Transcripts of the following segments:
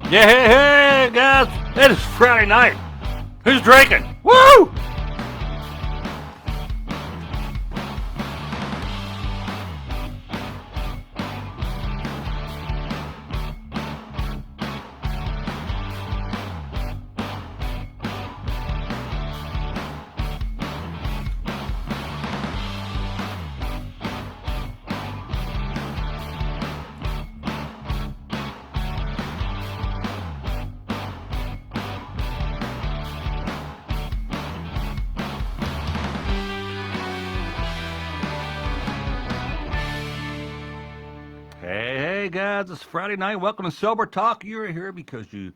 Yeah, hey, guys, it is Friday night. Who's drinking? Woo! Hey, guys, it's Friday night. Welcome to Sober Talk. You're here because you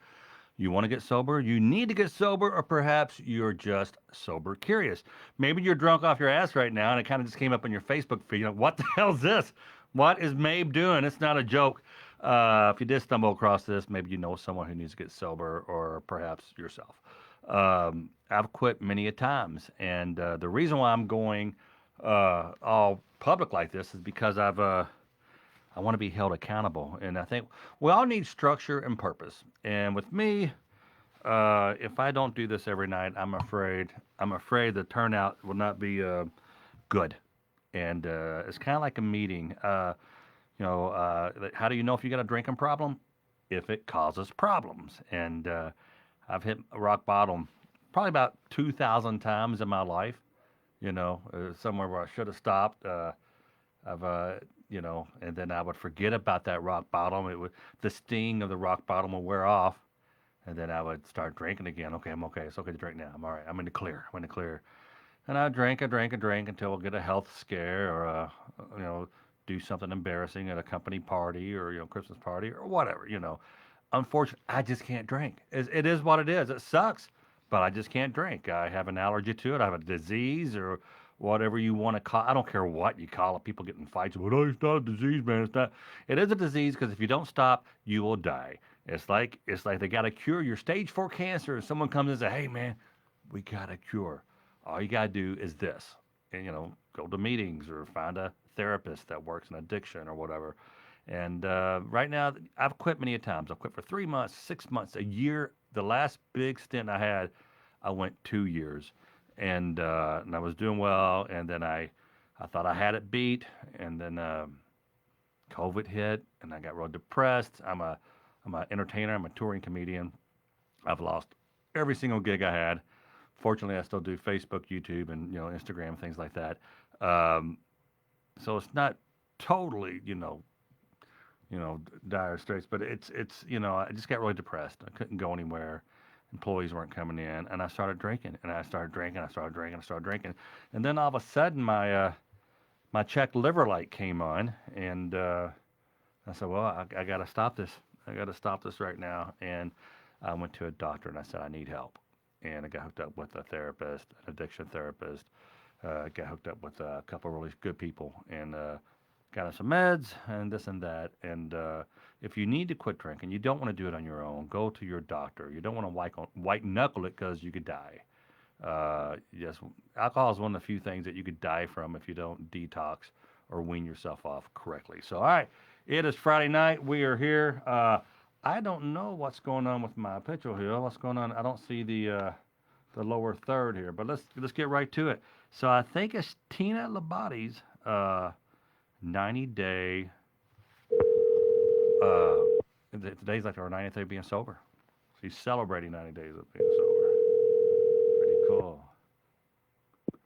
want to get sober, you need to get sober, or perhaps you're just sober curious. Maybe you're drunk off your ass right now, and it kind of just came up on your Facebook feed. What the hell is this? What is Mabe doing? It's not a joke. If you did stumble across this, maybe you know someone who needs to get sober, or perhaps yourself. I've quit many a times, and the reason why I'm going all public like this is because I want to be held accountable, and I think we all need structure and purpose. And with me, if I don't do this every night, I'm afraid the turnout will not be good. And it's kind of like a meeting. How do you know if you got a drinking problem? If it causes problems. And I've hit rock bottom probably about 2,000 times in my life. Somewhere where I should have stopped. I've and then I would forget about that rock bottom. The sting of the rock bottom will wear off, and then I would start drinking again. Okay, I'm okay. It's okay to drink now. I'm all right. I'm in the clear. I'm in the clear. And I drank until I get a health scare or do something embarrassing at a company party or Christmas party or whatever. Unfortunately, I just can't drink. It is what it is. It sucks, but I just can't drink. I have an allergy to it. I have a disease or whatever you want to call. I don't care what you call it. People get in fights. Well, oh, it's not a disease, man. It's not. It is a disease because if you don't stop, you will die. It's like they got to cure your stage 4 cancer. And someone comes and says, "Hey, man, we got a cure. All you got to do is this." And go to meetings or find a therapist that works in addiction or whatever. And right now, I've quit many a times. I've quit for 3 months, 6 months, a year. The last big stint I had, I went 2 years, and I was doing well. And then I thought I had it beat, and then COVID hit, and I got real depressed. I'm an entertainer. I'm a touring comedian. I've lost every single gig I had. Fortunately, I still do Facebook, YouTube, and Instagram, things like that. Um, so it's not totally, dire straits. But it's I just got really depressed. I couldn't go anywhere. Employees weren't coming in, and I started drinking, and I started drinking, I started drinking, I started drinking, and then all of a sudden my checked liver light came on, and I said, well, I got to stop this. I got to stop this right now. And I went to a doctor, and I said I need help, and I got hooked up with a therapist, an addiction therapist. Got hooked up with a couple of really good people, and got on some meds and this and that. And if you need to quit drinking, you don't want to do it on your own. Go to your doctor. You don't want to white knuckle it because you could die. Yes, alcohol is one of the few things that you could die from if you don't detox or wean yourself off correctly. So, all right, it is Friday night. We are here. I don't know what's going on with my picture here. What's going on? I don't see the lower third here, but let's get right to it. So I think it's Tina Labati's 90-day. Uh, Today's like her 90th day of being sober. She's celebrating 90 days of being sober. Pretty cool.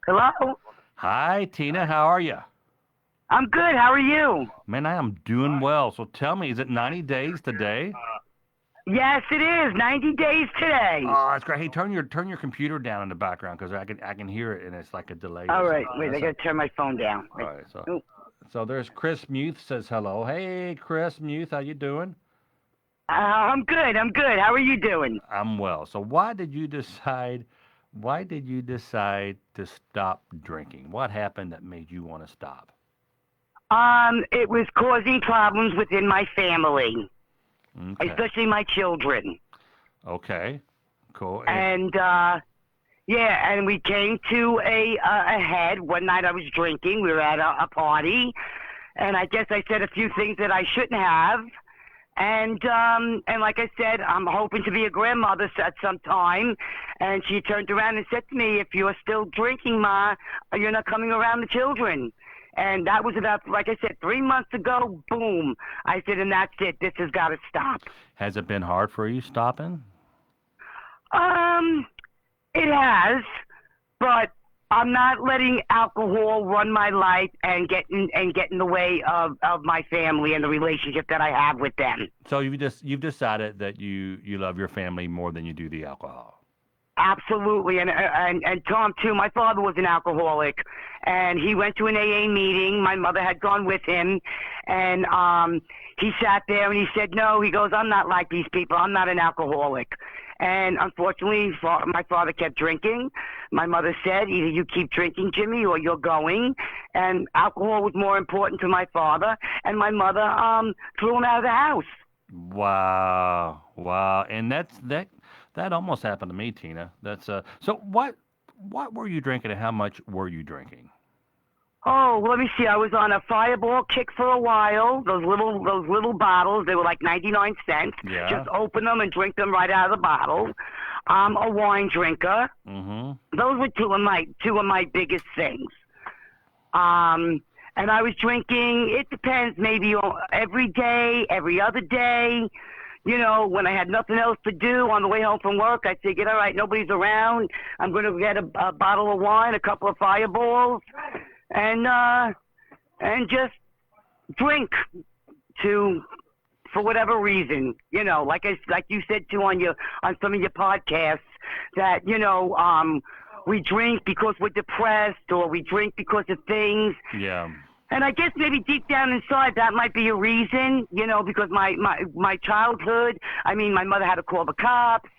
Hello? Hi, Tina. How are you? I'm good. How are you? Man, I am doing well. So tell me, is it 90 days today? Yes, it is. 90 days today. Oh, that's great. Hey, turn your computer down in the background because I can hear it and it's like a delay. All or right. something. Wait, I got to turn my phone down. All right. So Ooh. so there's Chris Muth says hello. Hey, Chris Muth, how you doing? I'm good. I'm good. How are you doing? I'm well. So why did you decide? Why did you decide to stop drinking? What happened that made you want to stop? It was causing problems within my family, Okay. especially my children. Okay. Cool. And, yeah, and we came to a head. One night I was drinking. We were at a party, and I guess I said a few things that I shouldn't have. And like I said, I'm hoping to be a grandmother at some time. And she turned around and said to me, "If you're still drinking, Ma, you're not coming around the children." And that was about, like I said, 3 months ago. Boom! I said, and that's it. This has got to stop. Has it been hard for you stopping? It has, but I'm not letting alcohol run my life and get in the way of my family and the relationship that I have with them. So you've decided that you love your family more than you do the alcohol. Absolutely, and Tom too. My father was an alcoholic, and he went to an AA meeting. My mother had gone with him, and he sat there and he said, "No," he goes, "I'm not like these people. I'm not an alcoholic." And unfortunately, my father kept drinking. My mother said, "Either you keep drinking, Jimmy, or you're going." And alcohol was more important to my father, and my mother threw him out of the house. Wow, and that almost happened to me, Tina. That's so. What were you drinking, and how much were you drinking? Oh, let me see. I was on a Fireball kick for a while. Those little bottles. They were like 99 cents. Yeah. Just open them and drink them right out of the bottle. I'm a wine drinker. Mm-hmm. Those were two of my biggest things. And I was drinking. It depends. Maybe every day, every other day. You know, when I had nothing else to do on the way home from work, I figured, all right, nobody's around. I'm going to get a bottle of wine, a couple of Fireballs, and just drink for whatever reason. You know, like you said too on some of your podcasts, that we drink because we're depressed, or we drink because of things. Yeah. And I guess maybe deep down inside that might be a reason, because my childhood, I mean, my mother had to call the cops.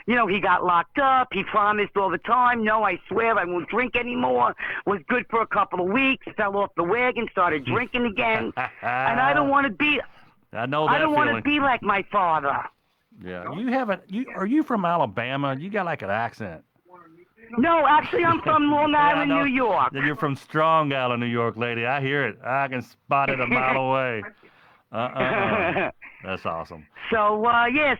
He got locked up. He promised all the time, "No, I swear I won't drink anymore." Was good for a couple of weeks, fell off the wagon, started drinking again. And I don't want to be I know that I don't feeling. want to be like my father. Yeah. Are you from Alabama? You got like an accent. No, actually, I'm from Long Island, I know. New York. Then you're from Strong Island, New York, lady. I hear it. I can spot it a mile away. That's awesome. So,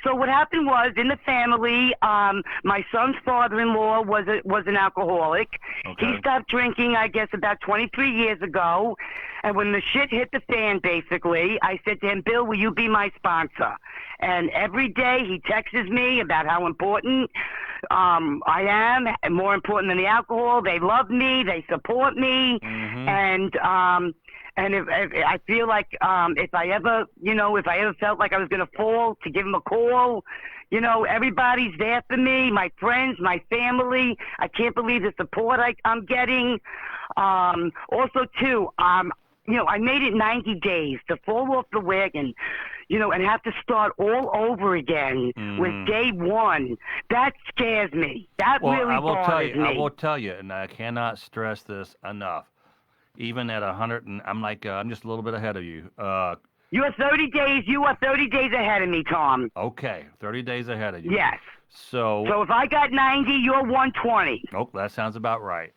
so what happened was, in the family, my son's father-in-law was an alcoholic. Okay. He stopped drinking, I guess, about 23 years ago. And when the shit hit the fan, basically, I said to him, "Bill, will you be my sponsor?" And every day he texts me about how important I am, and more important than the alcohol. They love me. They support me. Mm-hmm. And if I feel like if I ever felt like I was going to fall, to give him a call. Everybody's there for me, my friends, my family. I can't believe the support I'm getting. Also, too, I made it 90 days to fall off the wagon, and have to start all over again with day one. That scares me. That really bothers me. I will tell you, and I cannot stress this enough. Even at 100, and I'm just a little bit ahead of you. You are 30 days. You are 30 days ahead of me, Tom. Okay, 30 days ahead of you. Yes. So if I got 90, you're 120. Oh, that sounds about right.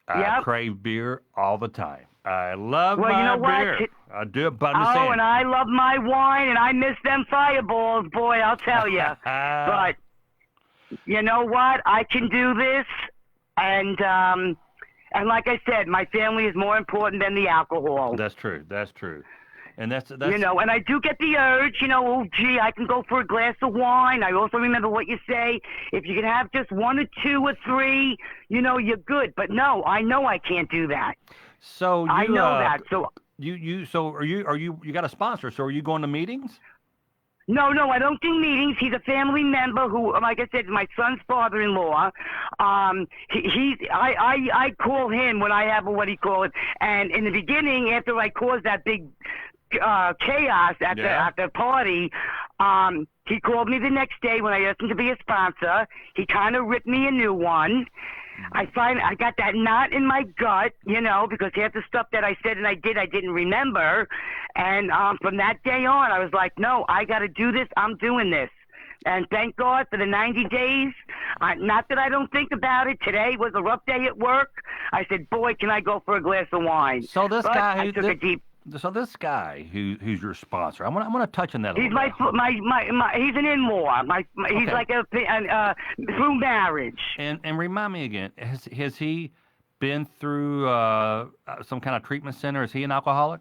Yep. I crave beer all the time. I love Well, my you know what? beer. I do, but I'm just saying. And I love my wine, and I miss them Fireballs, boy, I'll tell you. But you know what? I can do this, and like I said, my family is more important than the alcohol. That's true. And that's and I do get the urge, oh, gee, I can go for a glass of wine. I also remember what you say. If you can have just one or two or three, you're good. But no, I know I can't do that. So I know that. So you got a sponsor? So are you going to meetings? No, I don't do meetings. He's a family member who, like I said, my son's father-in-law. I call him when I have what he call it. And in the beginning, after I caused that big chaos at the party, he called me the next day when I asked him to be a sponsor. He kind of ripped me a new one. I got that knot in my gut, because half the stuff that I said and I didn't remember. And from that day on, I was like, no, I got to do this. I'm doing this. And thank God for the 90 days. Not that I don't think about it. Today was a rough day at work. I said, boy, can I go for a glass of wine. So this but guy I took a deep... So this guy who's your sponsor, I want to touch on that a He's little bit. he's an in-law. He's Okay. like through marriage. And remind me again, has he been through some kind of treatment center? Is he an alcoholic?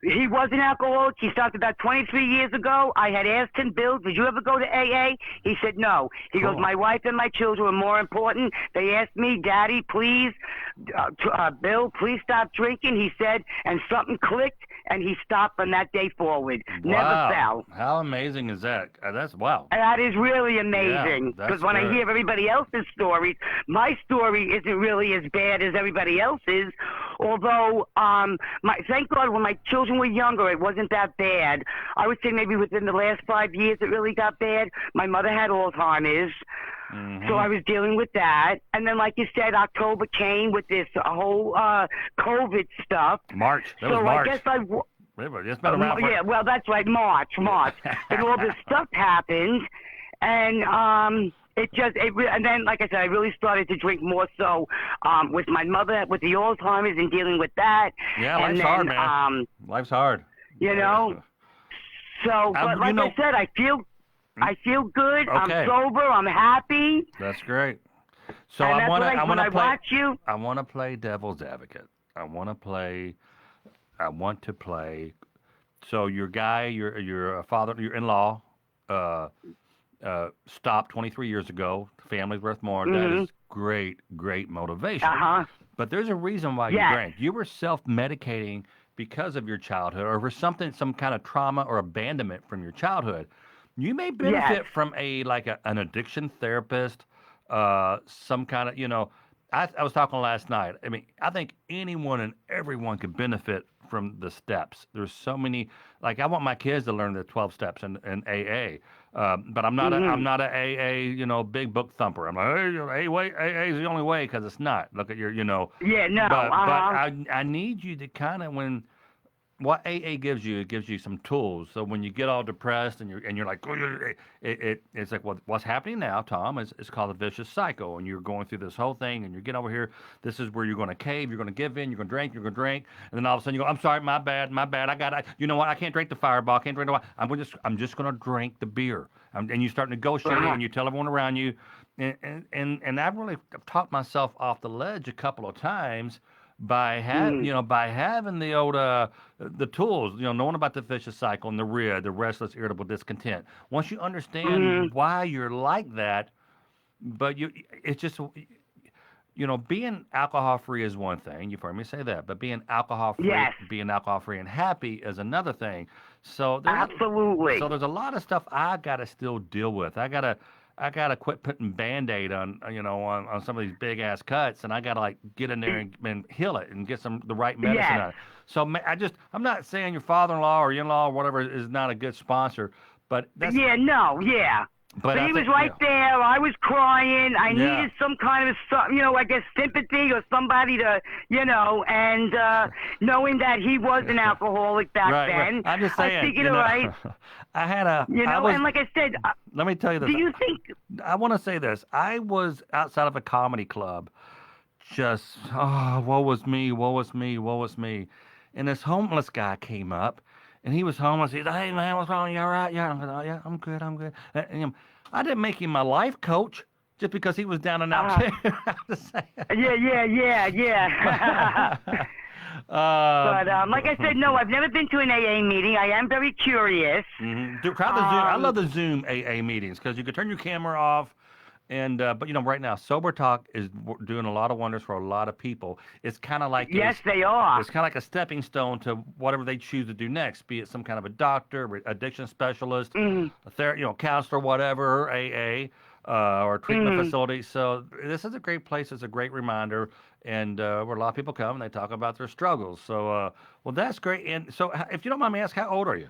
He was an alcoholic. He stopped about 23 years ago. I had asked him, Bill, did you ever go to AA? He said no. He goes, Cool. my wife and my children are more important. They asked me, Daddy, please, Bill, please stop drinking. He said, and something clicked, and he stopped from that day forward. Never Wow. fell. How amazing is that? That's wow. That is really amazing. that's Because when I good. hear everybody else's stories, my story isn't really as bad as everybody else's. Although, thank God, when my children were younger, it wasn't that bad. I would say maybe within the last 5 years, it really got bad. My mother had Alzheimer's. So I was dealing with that. And then, like you said, October came with this whole COVID stuff. March. That So was March. I guess It's been around for... yeah, well, that's right, March. And all this stuff happened. And and then, like I said, I really started to drink more so with my mother, with the Alzheimer's and dealing with that. Yeah, and life's then, hard, man. Life's hard. You know, so, but like I said, I feel good. Okay. I'm sober. I'm happy. That's great. So And I that's want what when I to play. watch you. I want to play devil's advocate. I want to play. So your guy, your father, your in-law, stopped 23 years ago. Family's worth more. That is great motivation. But there's a reason why you drank. You were self-medicating because of your childhood, or for something, some kind of trauma or abandonment from your childhood. You may benefit from an addiction therapist, some kind of, I was talking last night. I mean, I think anyone and everyone could benefit from the steps. There's so many, I want my kids to learn the 12 steps in AA. But I'm not I'm not a AA, big book thumper. I'm like, hey, AA is the only way, because it's not. Look at your, Yeah, no. But I need you to kind of, what AA gives you, it gives you some tools. So when you get all depressed and you're like, it's like, what's happening now, Tom, is called a vicious cycle. And you're going through this whole thing, and you get over here. This is where you're going to cave. You're going to give in. You're going to drink. And then all of a sudden you go, I'm sorry, my bad. You know what? I can't drink the Fireball. I can't drink the wine. I'm just going to drink the beer. And you start negotiating, and you tell everyone around you. And I've really talked myself off the ledge a couple of times by having the old the tools, knowing about the vicious cycle and the RID, the restless, irritable discontent. Once you understand why you're like that, but it's just, being alcohol free is one thing. You've heard me say that, but being alcohol free and happy is another thing. So absolutely. So there's a lot of stuff I gotta still deal with. I gotta quit putting Band-Aid on some of these big ass cuts, and I gotta get in there and heal it and get the right medicine on it. So I'm not saying your father-in-law or your in-law or whatever is not a good sponsor, but that's, But he was right there. I was crying. I needed some kind of, I guess sympathy or somebody to, and knowing that he was an alcoholic back then. Right. I'm just saying. I figured, all right. I had a. and like I said, let me tell you this. Do you think? I want to say this. I was outside of a comedy club, just woe was me. And this homeless guy came up, and he was homeless. He's like, hey man, what's wrong? You all right? Yeah, I'm good. And I didn't make him my life coach just because he was down and out. Yeah. But like I said, no, I've never been to an AA meeting. I am very curious. Try the Zoom. I love the Zoom AA meetings because you can turn your camera off. And but right now, Sober Talk is doing a lot of wonders for a lot of people. It's kind of like they are. It's kind of like a stepping stone to whatever they choose to do next, be it some kind of a doctor, addiction specialist, a counselor, whatever, or AA, or a treatment facility. So this is a great place. It's a great reminder, and where a lot of people come and they talk about their struggles. So well, that's great. And so, if you don't mind me asking, how old are you?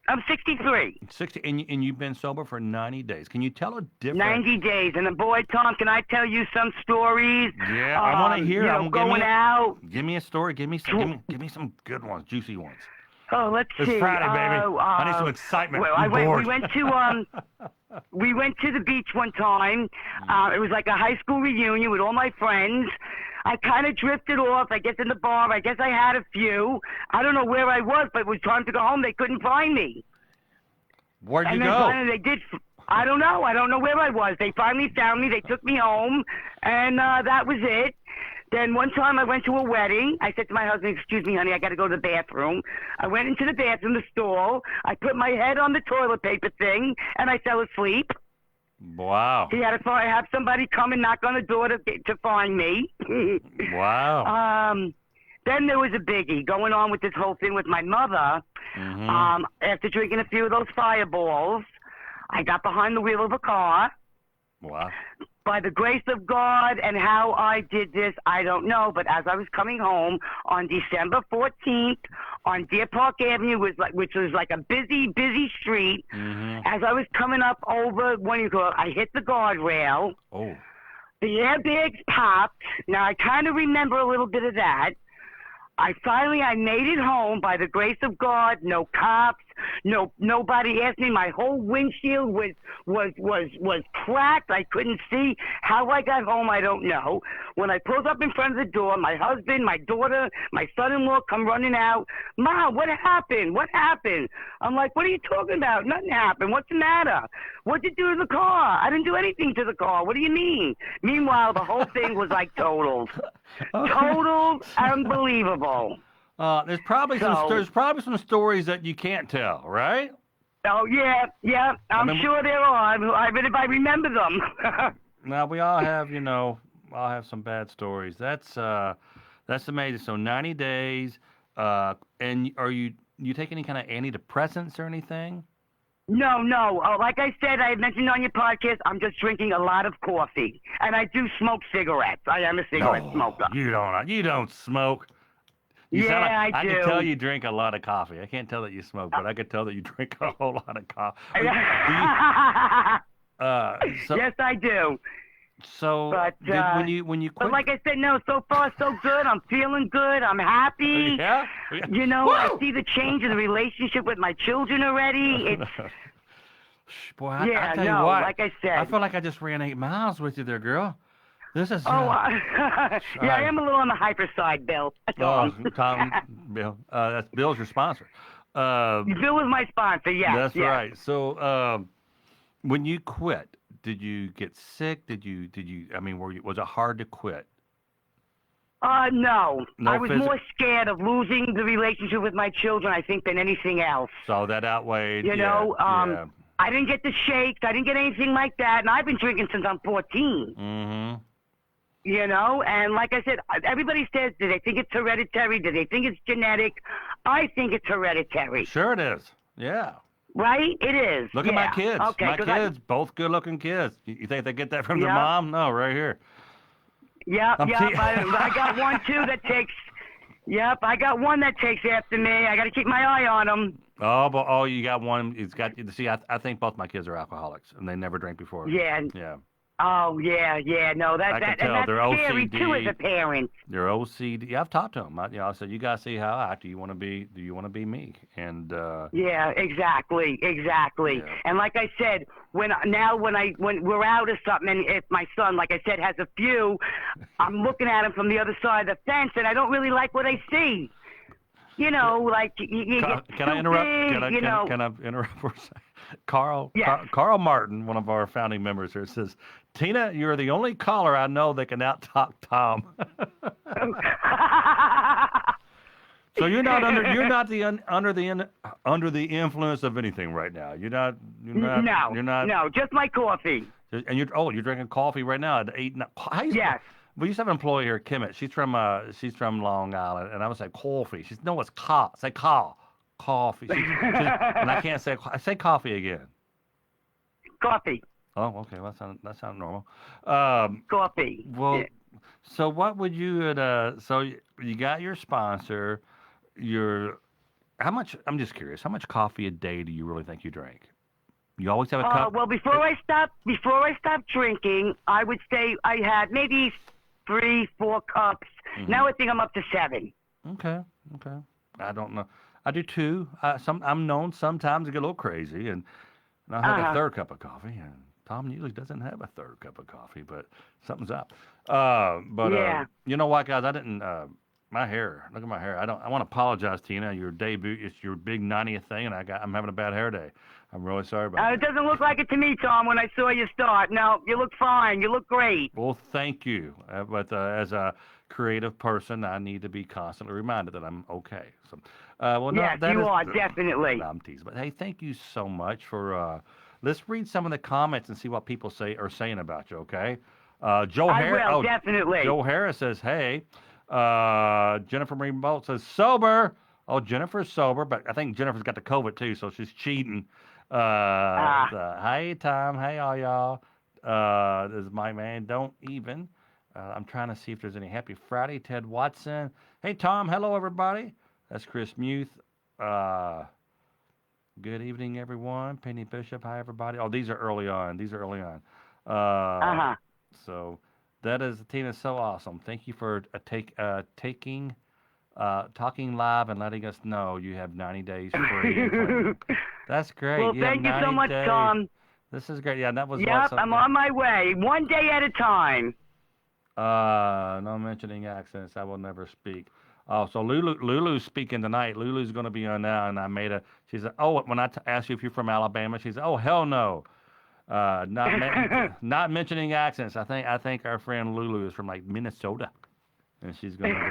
I'm 63. 60, and you've been sober for 90 days. Can you tell a different? 90 days. And boy, Tom, can I tell you some stories? Yeah, I want to hear. Going out. Give me a story. Give me some good ones, juicy ones. Oh, let's see. It's Friday, baby. I need some excitement. We went to the beach one time. It was like a high school reunion with all my friends. I kind of drifted off. I guess in the bar. I guess I had a few. I don't know where I was, but it was time to go home. They couldn't find me. Where'd you And then go? finally they did. I don't know. I don't know where I was. They finally found me. They took me home, and that was it. Then one time I went to a wedding. I said to my husband, "Excuse me, honey, I got to go to the bathroom." I went into the bathroom, the stall. I put my head on the toilet paper thing, and I fell asleep. Wow. He had to have somebody come and knock on the door to find me. Wow. Then there was a biggie going on with this whole thing with my mother. Mm-hmm. After drinking a few of those fireballs, I got behind the wheel of a car. Wow. By the grace of God and how I did this, I don't know. But as I was coming home on December 14th on Deer Park Avenue, which was like a busy street, Mm-hmm. as I was coming up over, I hit the guardrail. Oh. The airbags popped. Now, I kind of remember a little bit of that. I made it home by the grace of God. No cops. Nobody asked me. My whole windshield was cracked. I couldn't see. How I got home, I don't know. When I pulled up in front of the door, my husband, my daughter, my son-in-law come running out. "Mom, what happened? What happened?" I'm like, "What are you talking about? Nothing happened. What's the matter? What'd you do to the car?" "I didn't do anything to the car. What do you mean?" Meanwhile, the whole thing was like totaled. Total unbelievable. There's probably some stories that you can't tell, right? Oh yeah. I'm sure there are. I remember them. Now we all have, all have some bad stories. That's amazing. So 90 days. And are you take any kind of antidepressants or anything? No. Like I said, I mentioned on your podcast, I'm just drinking a lot of coffee, and I do smoke cigarettes. I am a cigarette smoker. You don't smoke. You sound Yeah, like, I do. can tell you drink a lot of coffee. I can't tell that you smoke, but I can tell that you drink a whole lot of coffee. Yes, I do. So But when you quit, but like I said, no. So far, so good. I'm feeling good. I'm happy. yeah. Woo! I see the change in the relationship with my children already. It's boy, I tell you what, like I said. I feel like I just ran 8 miles with you there, girl. This is. I am a little on the hyper side, Bill. That's all. Tom, Bill. That's Bill's your sponsor. Bill was my sponsor. Yes. That's yes. right. So, when you quit, did you get sick? Did you? I mean, was it hard to quit? No. I was more scared of losing the relationship with my children, I think, than anything else. So that outweighed. Yeah. I didn't get the shakes. I didn't get anything like that. And I've been drinking since I'm 14. Mm-hmm. And like I said, everybody says, do they think it's hereditary? Do they think it's genetic? I think it's hereditary. Sure it is. Yeah. Right? It is. Look at my kids. Okay, my kids, both good-looking kids. You think they get that from their Yep. mom? No, right here. Yep. I got one, too, that takes... Yep, I got one that takes after me. I got to keep my eye on them. Oh, you got one. It's got. See, I think both my kids are alcoholics, and they never drank before. Yeah. Yeah. Oh, yeah. No, I can and tell. that's They're scary, OCD. too, as a parent. They're OCD. Yeah, I've talked to them. I said, you gotta see how I act. Do you want to be me? And Yeah, exactly. Yeah. And like I said, when we're out or something, and if my son, like I said, has a few, I'm looking at him from the other side of the fence, and I don't really like what I see. Like you get can I interrupt? Can I interrupt for a second? Carl Martin, one of our founding members here, says, "Tina, you're the only caller I know that can out-talk Tom." So you're not under the influence of anything right now. No, just my coffee. And you're drinking coffee right now at 8. Yes. We used to have an employee here, Kimmett. She's from Long Island, and I would say coffee. She's no, it's say coffee. And I can't say. I say coffee again. Coffee. Oh, okay. Well, that sounds normal. Coffee. Well, Yeah. so what would you? So you got your sponsor. How much? I'm just curious. How much coffee a day do you really think you drink? You always have a cup. Well, before I stopped drinking, I would say I had maybe 3-4 cups. Mm-hmm. Now I think I'm up to 7. Okay. I don't know. I do 2. I'm known sometimes to get a little crazy, and I'll have a third cup of coffee. And Tom usually doesn't have a third cup of coffee, but something's up. Yeah. You know what, guys? I didn't. My hair. Look at my hair. I don't. I want to apologize, Tina. Your debut. It's your big 90th thing, and I'm having a bad hair day. I'm really sorry about It that. doesn't look like it to me, Tom, when I saw you start. No, you look fine. You look great. Well, thank you. But as a creative person, I need to be constantly reminded that I'm okay. So, well, no, Yes, that you is. are, definitely. No, I'm teasing. But hey, thank you so much for. Let's read some of the comments and see what people are saying about you. Okay. Joe I Harris. will, definitely. Joe Harris says, "Hey." Jennifer Marie Bolt says, "Sober." Oh, Jennifer's sober, but I think Jennifer's got the COVID too, so she's cheating. Hey, Tom. Hey, all y'all. This is my man. Don't even. I'm trying to see if there's any Happy Friday. Ted Watson. Hey, Tom. Hello, everybody. That's Chris Muth. Good evening, everyone. Penny Bishop. Hi, everybody. Oh, these are early on. So that is, Tina, so awesome. Thank you for talking live and letting us know you have 90 days free. And clean. That's great. Well, You have thank you so 90 much, days. Tom. This is great. Yeah, that was Yep, I'm on my way. One day at a time. No mentioning accents. I will never speak. Oh, so Lulu's speaking tonight. Lulu's going to be on now, and she said, oh, when I asked you if you're from Alabama, she said, oh, hell no. Not mentioning accents. I think our friend Lulu is from like Minnesota, and she's going to be.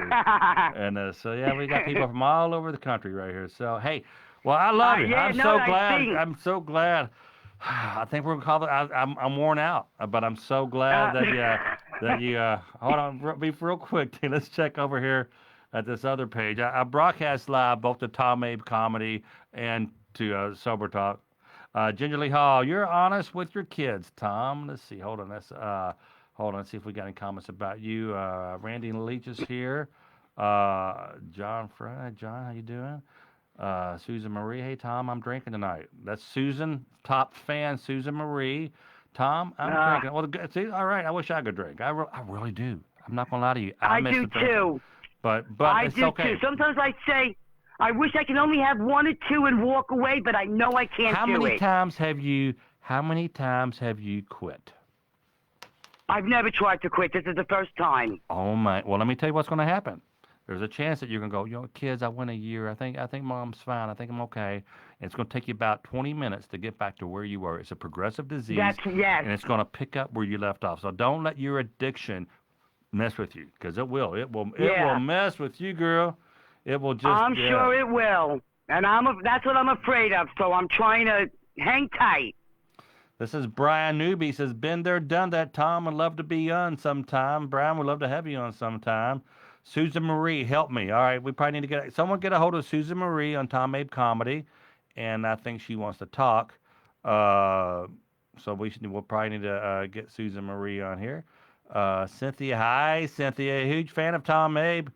And so yeah, we got people from all over the country right here. So hey, well, I love it. Yeah, I'm so glad. I'm so glad. I think we're gonna call it. I'm worn out, but I'm so glad that you. Hold on, be real quick. Let's check over here at this other page. I broadcast live both to Tom Mabe Comedy and to Sober Talk. Ginger Lee Hall, you're honest with your kids, Tom. Let's see. Hold on. Let's see if we got any comments about you. Randy Leach is here. John Fry. John, how you doing? Susan Marie. Hey, Tom, I'm drinking tonight. That's Susan, top fan, Susan Marie. Tom, I'm drinking. Well, see, all right. I wish I could drink. I really do. I'm not gonna lie to you. I miss do the drinking. too. But I it's do okay. too. Sometimes I say, I wish I could only have one or two and walk away, but I know I can't How do many it. times have you quit? I've never tried to quit. This is the first time. Oh my! Well, let me tell you what's going to happen. There's a chance that you're going to go, kids, I went a year. I think mom's fine. I think I'm okay. And it's going to take you about 20 minutes to get back to where you were. It's a progressive disease. Yes. And it's going to pick up where you left off. So don't let your addiction mess with you, because it will. It will mess with you, girl. It will just. I'm sure it will. And that's what I'm afraid of. So I'm trying to hang tight. This is Brian Newby. He says, been there, done that. Tom would love to be on sometime. Brian would love to have you on sometime. Susan Marie, help me. All right, we probably need to get a hold of Susan Marie on Tom Mabe Comedy, and I think she wants to talk. So we'll probably need to get Susan Marie on here. Cynthia, hi, Cynthia. Huge fan of Tom Mabe.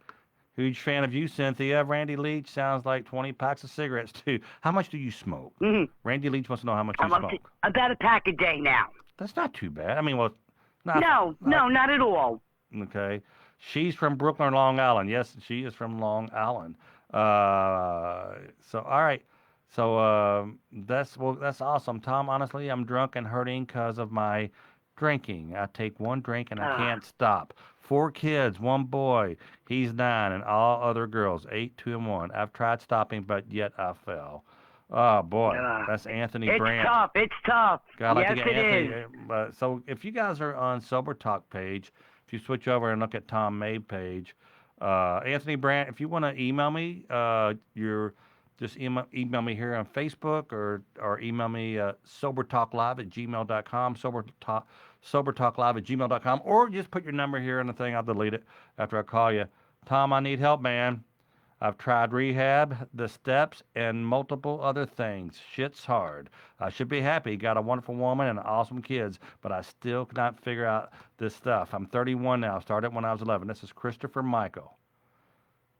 Huge fan of you, Cynthia. Randy Leach sounds like 20 packs of cigarettes, too. How much do you smoke? Mm-hmm. Randy Leach wants to know how much you smoke. About a pack a day now. That's not too bad. I mean, well, no, not at all. Okay. She's from Brooklyn, Long Island. Yes, she is from Long Island. So, all right. So that's awesome. Tom, honestly, I'm drunk and hurting because of my drinking. I take one drink and I can't stop. 4 kids, 1 boy. He's 9, and all other girls, 8, 2, and 1. I've tried stopping, but yet I fell. Oh, boy. That's Anthony Brandt. It's tough. God, yes, it is. So if you guys are on Sober Talk page, if you switch over and look at Tom Mabe page, Anthony Brandt, if you want to email me, just email me here on Facebook or email me sobertalklive@gmail.com, sobertalklive@gmail.com, or just put your number here on the thing. I'll delete it after I call you. Tom, I need help, man. I've tried rehab, the steps, and multiple other things. Shit's hard. I should be happy. Got a wonderful woman and awesome kids, but I still cannot figure out this stuff. I'm 31 now. Started when I was 11. This is Christopher Michael.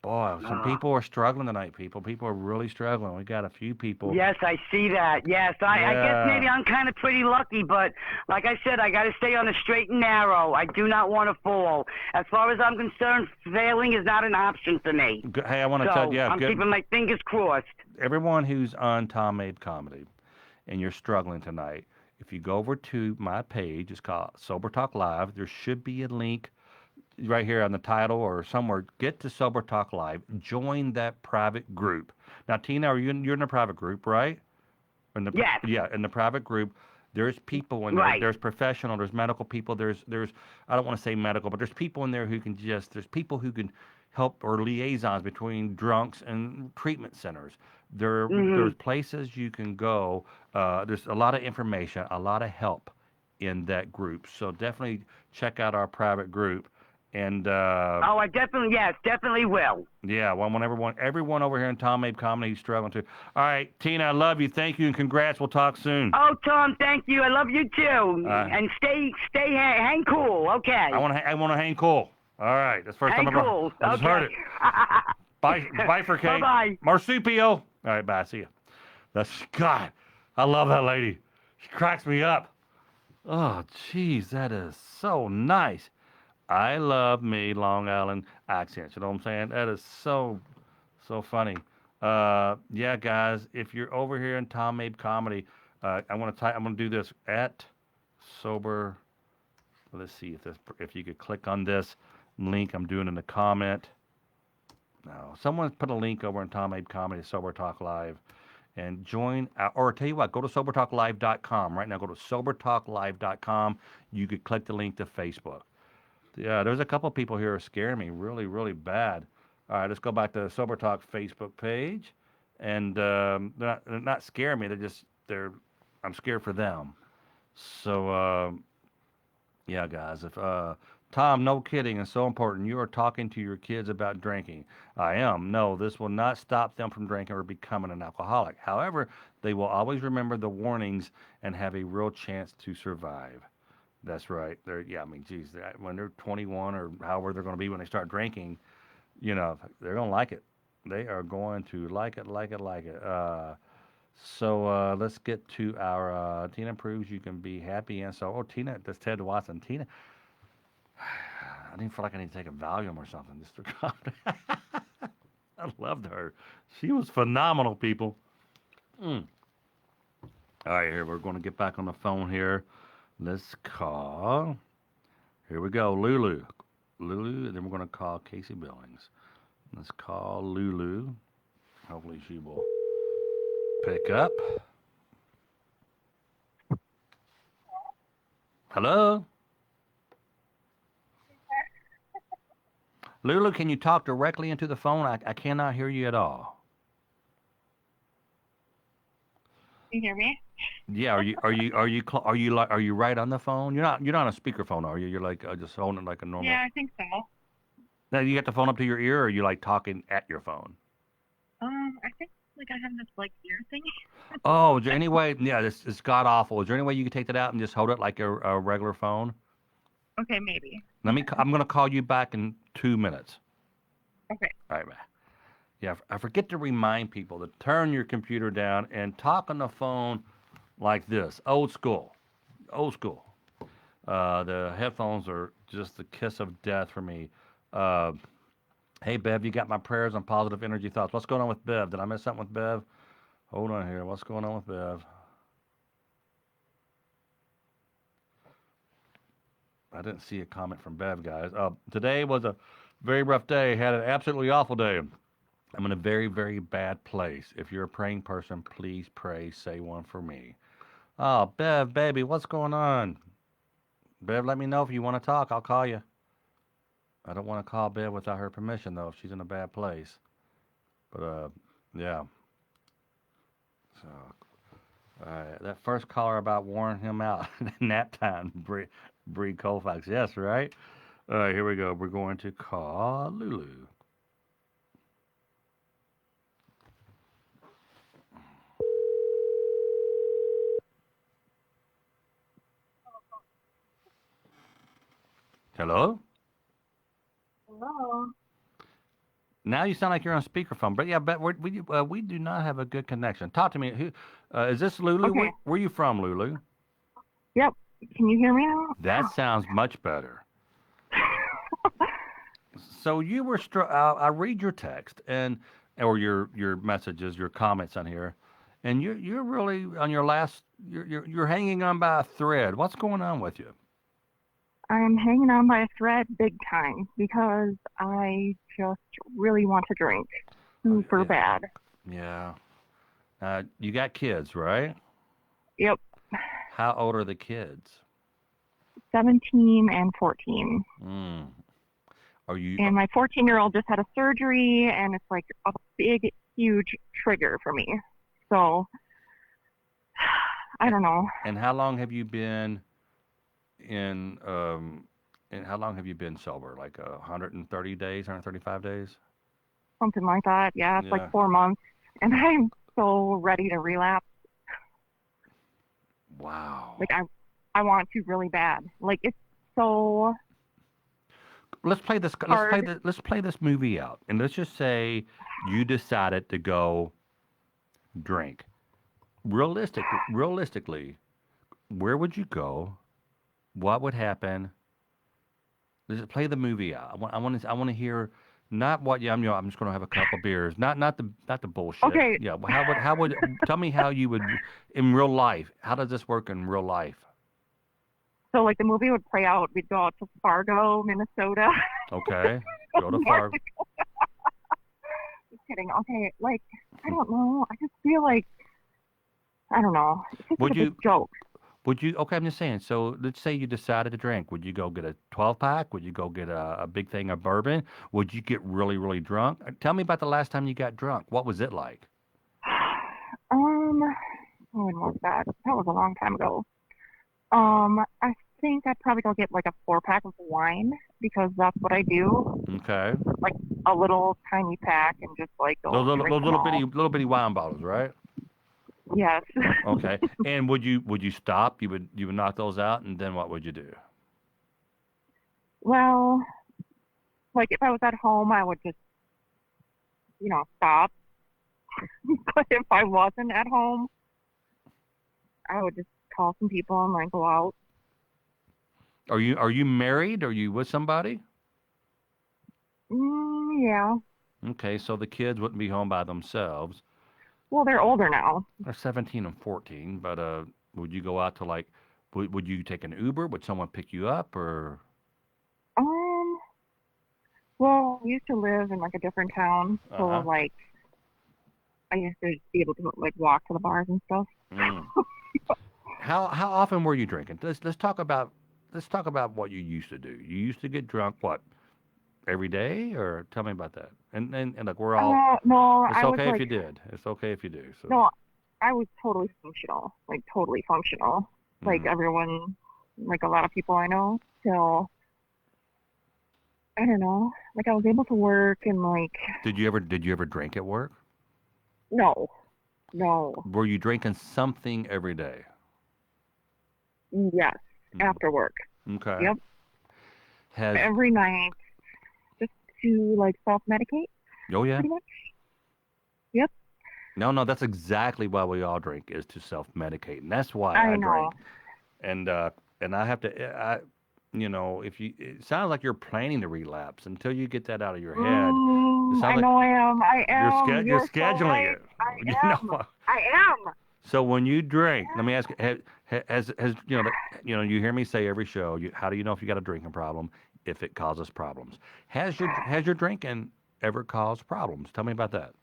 Boy, some people are struggling tonight, people. People are really struggling. We got a few people. Yes, I see that. Yes, I guess maybe I'm kind of pretty lucky, but like I said, I got to stay on the straight and narrow. I do not want to fall. As far as I'm concerned, failing is not an option for me. Hey, I want to tell you. I'm keeping my fingers crossed. Everyone who's on Tom Mabe Comedy and you're struggling tonight, If you go over to my page, it's called Sober Talk Live. There should be a link right here on the title or somewhere. Get to Sober Talk Live. Join that private group. Now, Tina, you're in a private group, right? Yes. Yeah, in the private group, there's people in there. Right. There's professional. There's medical people. There's I don't want to say medical, but there's people in there who can just. There's people who can help or liaisons between drunks and treatment centers. There's places you can go. There's a lot of information, a lot of help in that group. So definitely check out our private group. And Oh, I definitely will. yeah, well, when everyone over here in Tom Mabe Comedy who's struggling too. All right, Tina, I love you. Thank you and congrats. We'll talk soon. Oh, Tom, thank you. I love you too. And hang cool. Okay. I want to hang cool. All right, that's the first hang time cool. I just heard it. Bifurcate. Bye-bye. Marsupio. All right, bye. See ya. That's God. I love that lady. She cracks me up. Oh, jeez, that is so nice. I love me Long Island accents. You know what I'm saying? That is so funny. Yeah, guys, if you're over here in Tom Mabe Comedy, I'm gonna do this at sober. Let's see if you could click on this link I'm doing in the comment. No, someone put a link over in Tom Mabe Comedy, Sober Talk Live, and join. Or tell you what, go to sobertalklive.com right now. Go to sobertalklive.com. You could click the link to Facebook. Yeah, there's a couple people here who are scaring me really, really bad. All right, let's go back to the Sober Talk Facebook page. And they're not scaring me. I'm scared for them. So, yeah, guys, if Tom, no kidding, it's so important. You are talking to your kids about drinking. I am. No, this will not stop them from drinking or becoming an alcoholic. However, they will always remember the warnings and have a real chance to survive. That's right. Geez, when they're 21 or however they're going to be when they start drinking, they're going to like it. They are going to like it. So let's get to our Tina proves you can be happy. And so, Tina, that's Ted Watson. Tina, I didn't feel like I need to take a Valium or something just to calm down. I loved her. She was phenomenal, people. All right, here, we're going to get back on the phone here. Let's call. Here we go, Lulu, and then we're going to call Casey Billings. Let's call Lulu. Hopefully she will pick up. Hello? Lulu, can you talk directly into the phone? I cannot hear you at all. Can you hear me? Yeah, are you right on the phone? You're not on a speakerphone, are you? You're like just holding it like a normal. Yeah, I think so. Now you got the phone up to your ear, or are you like talking at your phone? I think like I have this like ear thing. Oh, is there any way? Yeah, this is god awful. Is there any way you can take that out and just hold it like a regular phone? Okay, maybe. I'm gonna call you back in 2 minutes. Okay. All right, man. Yeah, I forget to remind people to turn your computer down and talk on the phone like this. Old school. The headphones are just the kiss of death for me. Hey, Bev, you got my prayers and positive energy thoughts. What's going on with Bev? Did I miss something with Bev? Hold on here. What's going on with Bev? I didn't see a comment from Bev, guys. Today was a very rough day. Had an absolutely awful day. I'm in a very, very bad place. If you're a praying person, please pray. Say one for me. Oh, Bev, baby, what's going on? Bev, let me know if you want to talk. I'll call you. I don't want to call Bev without her permission, though, if she's in a bad place. But, yeah. So, that first caller about wearing him out, nap time, Bree Colfax. Yes, right? All right, here we go. We're going to call Lulu. Hello? Hello. Now you sound like you're on speakerphone, but yeah, but we do not have a good connection. Talk to me. Who is this, Lulu? Okay. Where are you from, Lulu? Yep. Can you hear me now? That sounds much better. So you were I read your text or your messages, your comments on here, And you're really on your last. You're hanging on by a thread. What's going on with you? I'm hanging on by a thread big time because I just really want to drink super Yeah. bad. Yeah. You got kids, right? Yep, How old are the kids? 17 and 14. Mm. Are you And my 14-year-old just had a surgery, and it's like a big, huge trigger for me. So I don't know, and how long have you been in and how long have you been sober? Like 130 days, 135 days? something like that. Yeah, it's like Yeah. 4 months, and I'm so ready to relapse. Wow. Like I want to really bad. Like it's so Let's play this. hard. Let's play this movie out, and let's just say you decided to go drink. Realistically, where would you go? What would happen? Let's play the movie out. I want to hear not what. Yeah, I'm just going to have a couple beers. Not the bullshit. Okay, Yeah. Well, how would tell me how you would in real life? How does this work in real life? so like the movie would play out. We'd go out to Fargo, Minnesota. Okay. Go to Fargo. Just kidding. Okay, like I don't know. I just feel like I don't know. It's just Would like a you? big joke. Would you? Okay, I'm just saying. So let's say you decided to drink. Would you go get a 12 pack? Would you go get a big thing of bourbon? Would you get really, really drunk? Tell me about the last time you got drunk. What was it like? When was that? That was a long time ago. I think I'd probably go get like a 4 pack of wine because that's what I do. Okay. Like a little tiny pack and just like go drink Those them all. little bitty wine bottles, right? Yes. Okay. And would you stop? You would knock those out, and then what would you do? Well, like if I was at home, I would just, stop. But if I wasn't at home, I would just call some people and like go out. Are you married? Are you with somebody? Yeah. Okay, so the kids wouldn't be home by themselves. Well, they're older now. They're 17 and 14, but would you go out to like would you take an Uber? Would someone pick you up or Um. Well, I used to live in like a different town, so uh-huh. like I used to be able to like walk to the bars and stuff. Mm. How often were you drinking? Let's talk about what you used to do. You used to get drunk what every day, or tell me about that. And like we're all. No, It's I was okay if like you did. It's okay if you do. So. no, I was totally functional, like totally functional, like Mm. everyone, like a lot of people I know. So I don't know, like I was able to work and like Did you ever drink at work? no, no, Were you drinking something every day? yes, Mm. after work, Okay. yep, Has every night, just to like self-medicate, oh yeah. pretty much. Yep, No, that's exactly why we all drink is to self-medicate, and that's why I I know. drink. And I have to, if you, it sounds like you're planning to relapse until you get that out of your head. It I sounds like know I am. I am. you're You're so scheduling right. it. I You am. know. I am. So when you drink, let me ask you, has you hear me say every show, how do you know if you got a drinking problem? If it causes problems, has your drinking ever caused problems? Tell me about that.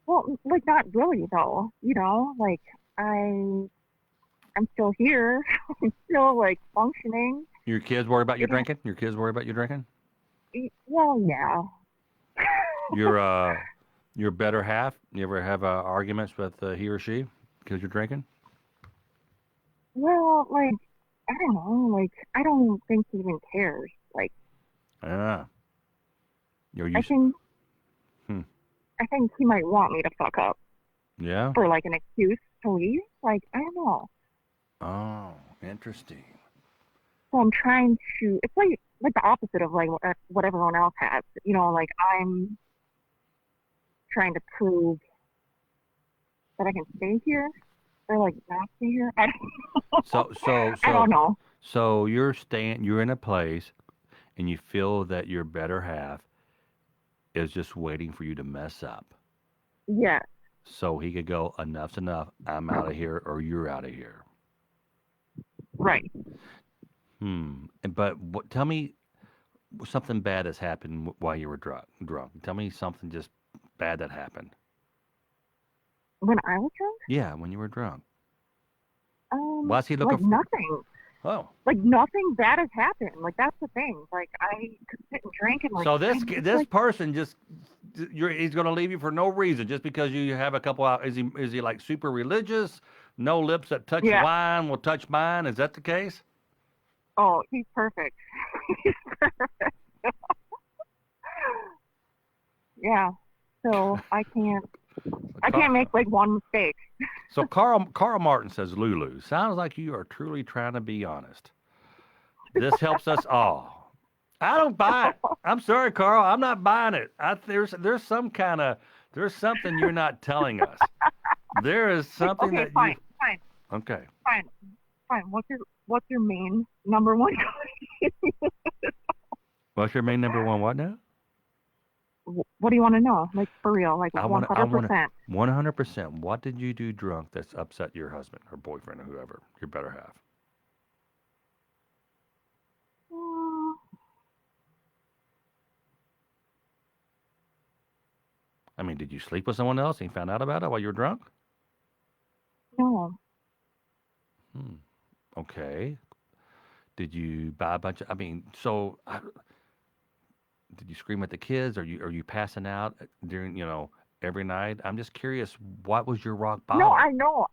Well, like not really though. Like I I'm still here. I'm still like functioning. Your kids worry about your It has, drinking. Your kids worry about your drinking. well, yeah. Your your better half. You ever have arguments with he or she because you're drinking? Well, like I don't know. Like I don't think he even cares. Like Yeah. You're I used. think Hmm. I think he might want me to fuck up Yeah. for like an excuse to leave. Like I don't know. Oh, interesting. So I'm trying to. It's like the opposite of like what everyone else has. Like I'm trying to prove that I can stay here or like not stay here. I So don't, so I so don't know. so you're in a place and you feel that your better half is just waiting for you to mess up. Yeah. so he could go, enough's enough. I'm out of here, or you're out of here. Right. But tell me something bad has happened while you were drunk. Drunk. Tell me something just bad that happened. When I was drunk, Yeah, when you were drunk. Why is he looking like for? nothing. Oh, Like nothing bad has happened. Like that's the thing. Like I could sit and drink and like. so this I'm just, this like, person just he's going to leave you for no reason just because you have a couple out. Is he like super religious? No lips that touch yeah. wine will touch mine. Is that the case? Oh, he's perfect. Yeah. So I can't make like one mistake. So Carl Martin says, Lulu, sounds like you are truly trying to be honest. This helps us all. I don't buy it. I'm sorry, Carl. I'm not buying it. There's something you're not telling us. There is something Okay, that fine, you. fine, Okay. fine, fine. What's your main number one? What's your main number one? What now? What do you want to know? Like for real? Like I one want to. I hundred want to. percent. 100%. What did you do drunk that's upset your husband or boyfriend or whoever your better half? I mean, did you sleep with someone else and you found out about it while you were drunk? No. Hmm. Okay. Did you buy a bunch of? I mean, did you scream at the kids? Are you passing out during every night? I'm just curious. What was your rock No, bottom? I know.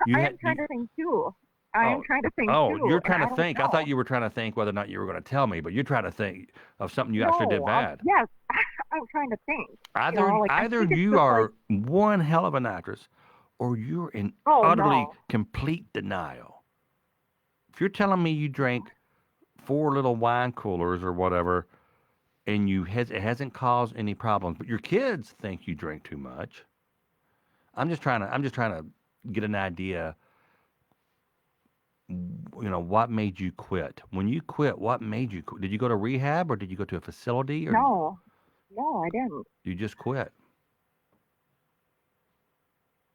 You I had am trying you. to think too. I am Oh, trying to think oh, too, you're and trying to I don't think. I thought know. you were trying to think whether or not you were going to tell me, but you're trying to think of something you actually did No. bad. Yes, I'm trying to think. Either Like I either think it's you just like, are one hell of an actress, or you're in oh utterly no, complete denial. If you're telling me you drank four little wine coolers or whatever, and it hasn't caused any problems, but your kids think you drink too much. I'm just trying to get an idea. What made you quit? When you quit, what made you quit? Did you go to rehab or did you go to a facility or no, no, I didn't. you just quit?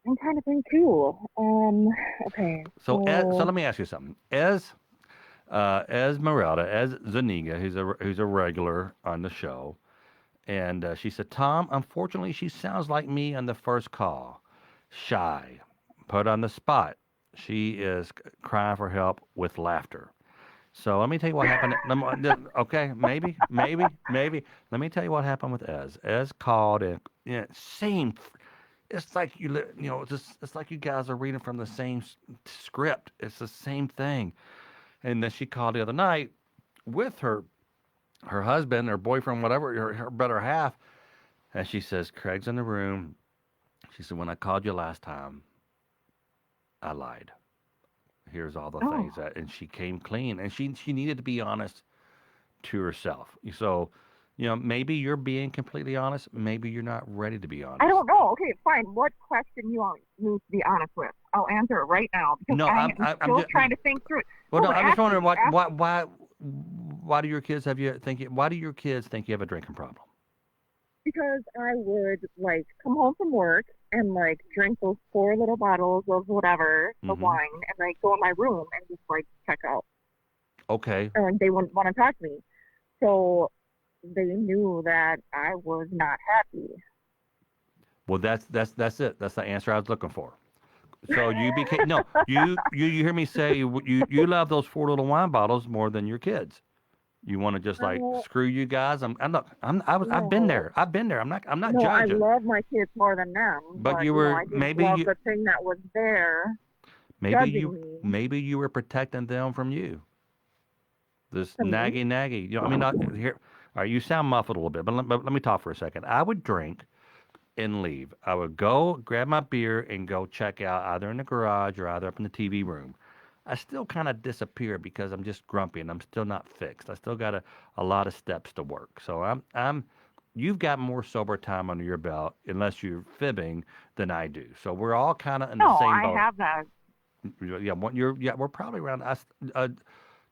I'm trying to think too. Okay, So so let me ask you something. As Merelda, as Zaniga, who's a regular on the show, and she said, Tom, unfortunately, she sounds like me on the first call, shy, put on the spot. She is crying for help with laughter. So let me tell you what happened. Okay, maybe. Let me tell you what happened with Ez. Ez called and same. It's like it's like you guys are reading from the same script. It's the same thing. And then she called the other night with her husband, her boyfriend, whatever, her better half, and she says, Craig's in the room. She said, when I called you last time, I lied. Here's all the oh, things and she came clean, and she needed to be honest to herself. So, maybe you're being completely honest. Maybe you're not ready to be I honest. don't know. Okay, fine. What question you want me to be honest with? I'll answer it right now because No, I I'm am I'm still just trying to think through it. well, No, no, but I'm just wondering ask why do your kids why do your kids think you have a drinking problem? because I would like come home from work and like drink those four little bottles of whatever, the Mm-hmm. wine, and like go in my room and just like check out. Okay. And like, they wouldn't want to talk to me. So they knew that I was not happy. Well, that's it. That's the answer I was looking for. So you became no, you hear me say you love those four little wine bottles more than your kids. You want to just like No, screw you guys. I'm look. I've been no, there. I've been there. I'm not no, I judging. love my kids more than them, But but you were I didn't love the thing that was there maybe judging you me maybe you were protecting them from you. This from me. naggy. I mean, not here. All right, you sound muffled a little bit, but let me talk for a second. I would drink and leave. I would go grab my beer and go check out either in the garage or either up in the TV room. I still kind of disappear because I'm just grumpy and I'm still not fixed. I still got a lot of steps to work. So you've got more sober time under your belt, unless you're fibbing, than I do. So we're all kind of in the No, same I boat. have that. Yeah, we're probably around us.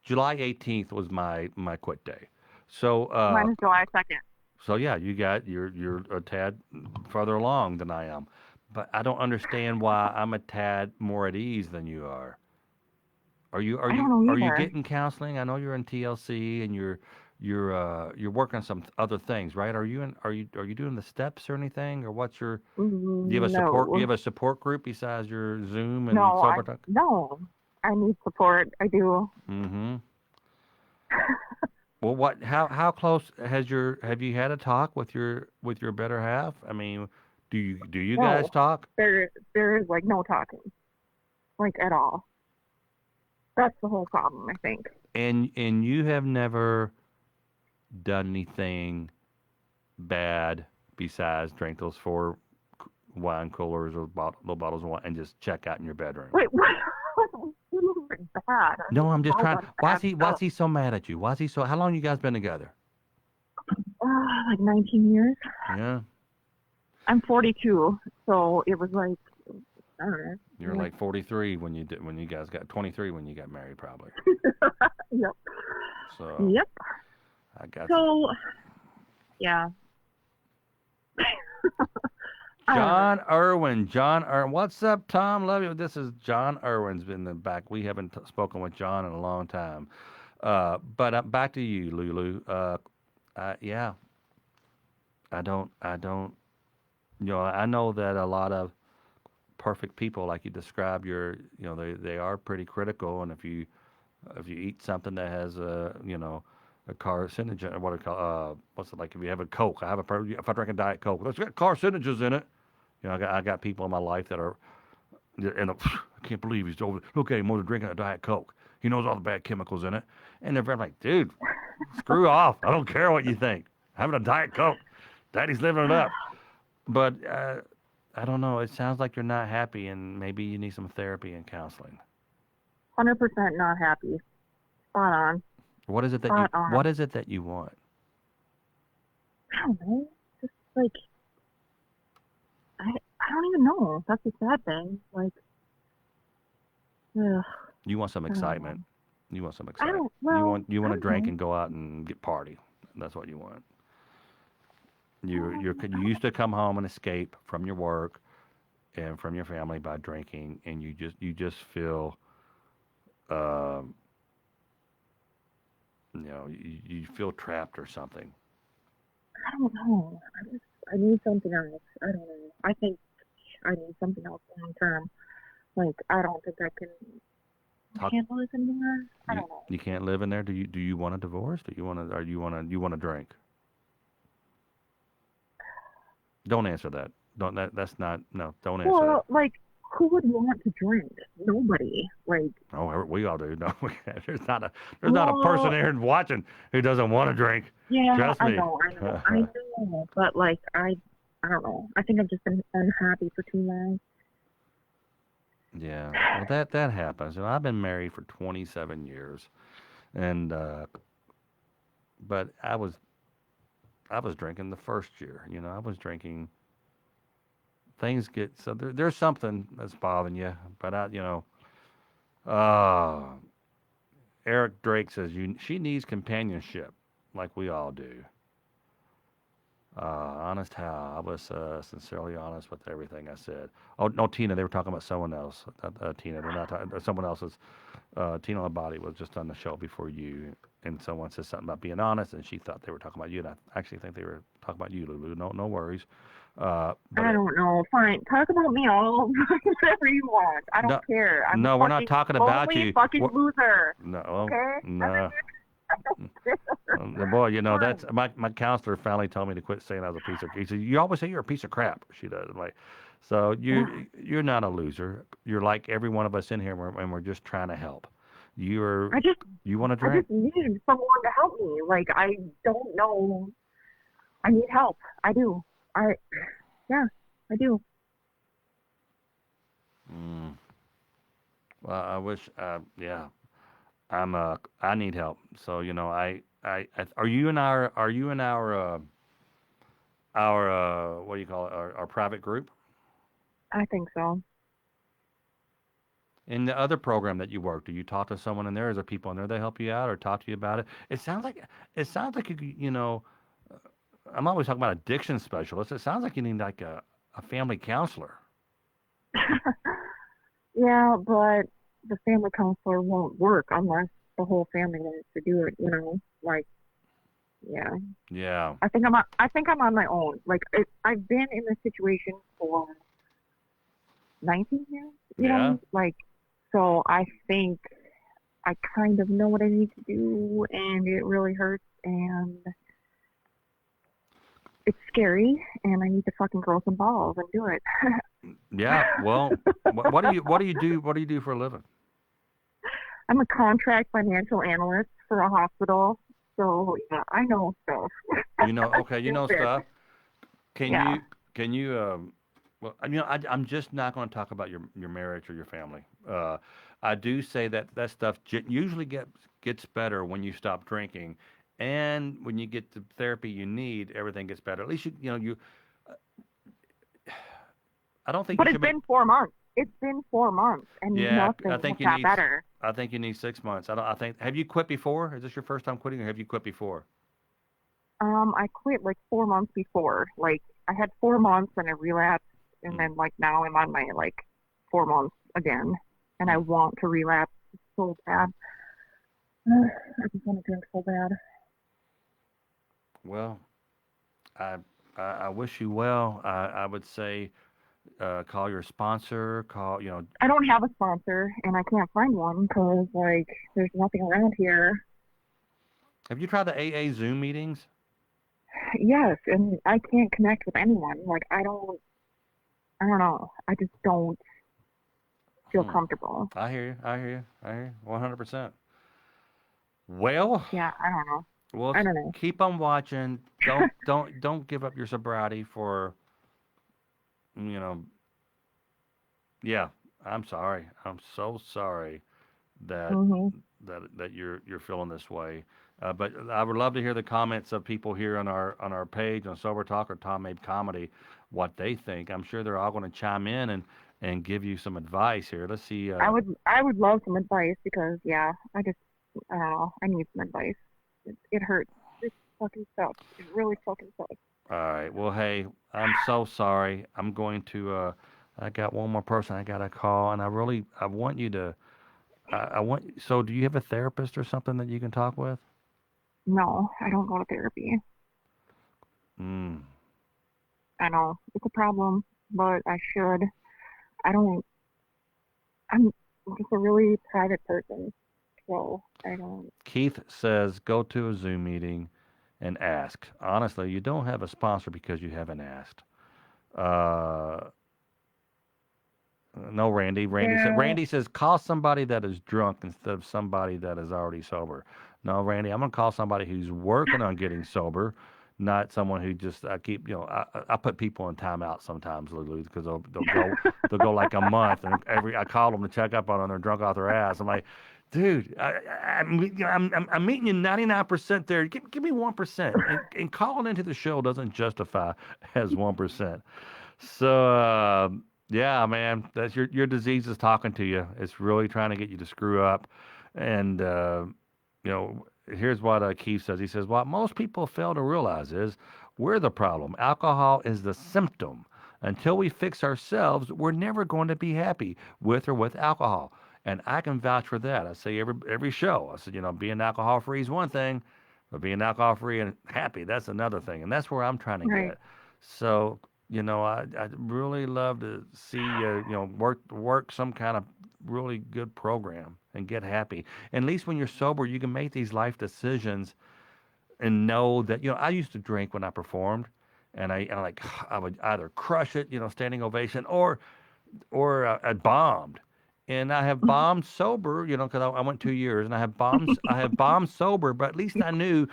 July 18th was my quit day. So Mine is July 2nd. so yeah, you're a tad further along than I am. but I don't understand why I'm a tad more at ease than you are. Are you are I you don't know are you either. getting counseling? I know you're in TLC and you're working on some other things, right? Are you doing the steps or anything, or what's your do you have a support? Do you No, have a support group besides your Zoom and no, Sober Talk? no. I need support. I do. Mm-hmm. Well, what? How close have you had a talk with your better half? I mean, do you guys No, talk? there is like no talking, like at all. That's the whole problem, I think. And you have never done anything bad besides drink those four wine coolers or little bottles of wine and just check out in your bedroom. Wait, what? Bad. I No, mean, I'm we've just all trying. done Why is bad he? Why is stuff. he so mad at you? Why is he so? How long you guys been together? Like 19 years. Yeah, I'm 42, so it was like, I don't know. you're like 43 when you guys got 23 when you got married, probably. Yep. So Yep. I got you. So, yeah. I don't know. John Irwin. What's up, Tom? Love you. This is John Irwin's been in the back. We haven't spoken with John in a long time. But back to you, Lulu. Yeah, I don't. I know that a lot of perfect people, like you describe, they are pretty critical, and if you eat something that has a carcinogen, what it call, what's it like? If you have a Coke, if I drink a Diet Coke, that's got carcinogens in it. I got people in my life that are, and I can't believe he's over. Look at him over drinking a Diet Coke. He knows all the bad chemicals in it, and they're like, dude, screw off. I don't care what you think. Having a Diet Coke, Daddy's living it up. But I don't know. It sounds like you're not happy, and maybe you need some therapy and counseling. 100% not happy. Spot on. What is it that you Spot on. What is it that you want? I don't know. Just like, I don't even know. That's the sad thing. Like, ugh, You want some I don't know. excitement. You want some I excitement. don't, well, You I want to don't drink know. and go out and get party. That's what you want. You I used to come home and escape from your work and from your family by drinking, and you just feel um, you feel trapped or something. don't know. I need something else. I don't know. I think I need something else long term. Like, I don't think I can Talk. handle this anymore. I You don't know. you can't live in there. Do you want a divorce? Do you want to? Or you want to drink? Don't answer that. Don't that's not no. Don't answer that. Well, like, who would want to drink? Nobody. Like, Oh, we all do. No, there's not a person well, here watching who doesn't want to drink. yeah, Trust me. I know. But like, I don't know. I think I've just been unhappy for too long. Yeah. Well, that happens. I've been married for 27 years, and but I was drinking the first year. I was drinking. Things get so there's something that's bothering you, but uh, Eric Drake says she needs companionship, like we all do. Honest how I was sincerely honest with everything I said. Oh no, Tina, they were talking about someone else. Tina, they're not talking. Someone else's. Tina Labate was just on the show before you, and someone said something about being honest, and she thought they were talking about you, and I actually think they were talking about you, Lulu. No, no worries. But I don't know. Fine. Talk about me all whatever you want. I don't no, care. I'm a no, we're not fucking talking about lonely you. fucking loser. No, Okay? no. I don't care. Boy, Fine. that's my counselor finally told me to quit saying I was a piece of. He said, "You always say you're a piece of crap." She does. I'm like, so you're not a loser. You're like every one of us in here, and we're just trying to help. You're I just you want to I drink? just need someone to help me. Like, I don't know. I need help. I do. I yeah, I do. Mm. Well, I wish. Yeah, I need help. So are you in our what do you call it? Our private group? I think so. In the other program that you work, do you talk to someone in there? Is there people in there that help you out or talk to you about it? It sounds like I'm always talking about addiction specialists. It sounds like you need like a family counselor. Yeah, but the family counselor won't work unless the whole family wants to do it, Like, yeah. Yeah. I think I'm on my own. Like I've been in this situation for 19 years, Yeah. Like so I think I kind of know what I need to do and it really hurts and it's scary and I need to fucking grow some balls and do it. Yeah. Well, what do you do for a living? I'm a contract financial analyst for a hospital. So yeah, I know stuff. Okay, Stupid. stuff. Can Yeah. you well, I'm just not going to talk about your marriage or your family. I do say that that stuff usually gets better when you stop drinking, and when you get the therapy you need, everything gets better. At least you. I don't think you But it's should be. been 4 months. It's been 4 months and Yeah, nothing has got better. I think you need 6 months. I don't. I think. Have you quit before? Is this your first time quitting, or have you quit before? I quit like 4 months before. Like I had 4 months and I relapsed, and Mm, then like now I'm on my like 4 months again, and I mm. want to relapse so bad. I just want to drink so bad. Well, I, I wish you well. I would say call your sponsor. Call I don't have a sponsor, and I can't find one because like there's nothing around here. Have you tried the AA Zoom meetings? Yes, and I can't connect with anyone. Like I don't know. I just don't feel Hmm. comfortable. I hear you. I hear you. I hear you. 100%. Well, Yeah, I don't know. well, I don't know. keep on watching. Don't give up your sobriety for you know. Yeah, I'm sorry. I'm so sorry that Mhm. you're feeling this way. But I would love to hear the comments of people here on our page on Sober Talk or Tom Mabe Comedy, what they think. I'm sure they're all going to chime in and give you some advice here. Let's see. I would love some advice because yeah, I don't know. I need some advice. It hurts. It fucking sucks. It really fucking sucks. All right. Well, hey, I'm so sorry. I'm going to. I got one more person I got to call, and I want you to. I want. So, do you have a therapist or something that you can talk with? No, I don't go to therapy. Mm. I know it's a problem, but I should. I don't. I'm just a really private person, so I don't. Keith says go to a Zoom meeting and ask. Honestly, you don't have a sponsor because you haven't asked. Uh, no, Randy. Yeah. Randy says call somebody that is drunk instead of somebody that is already sober. No, Randy, I'm gonna call somebody who's working on getting sober, not someone who just I keep I put people in timeout sometimes, Lulu, because they'll go like a month, and I call them to check up on them, they're drunk off their ass. I'm like, dude, I'm meeting you 99% there. Give me 1%, and calling into the show doesn't justify as 1%. So yeah, man, that's your disease is talking to you. It's really trying to get you to screw up. And you know, here's what Keith says. He says, "What most people fail to realize is we're the problem. Alcohol is the symptom. Until we fix ourselves, we're never going to be happy with or with alcohol." And I can vouch for that. I say every show. I said, being alcohol free is one thing, but being alcohol free and happy, that's another thing. And that's where I'm trying to Right. get. So I'd really love to see you, work some kind of really good program and get happy. And at least when you're sober, you can make these life decisions and know that, I used to drink when I performed, and I like I would either crush it, standing ovation, or I bombed. And I have bombed sober, because I went 2 years, and I have bombed sober, but at least I knew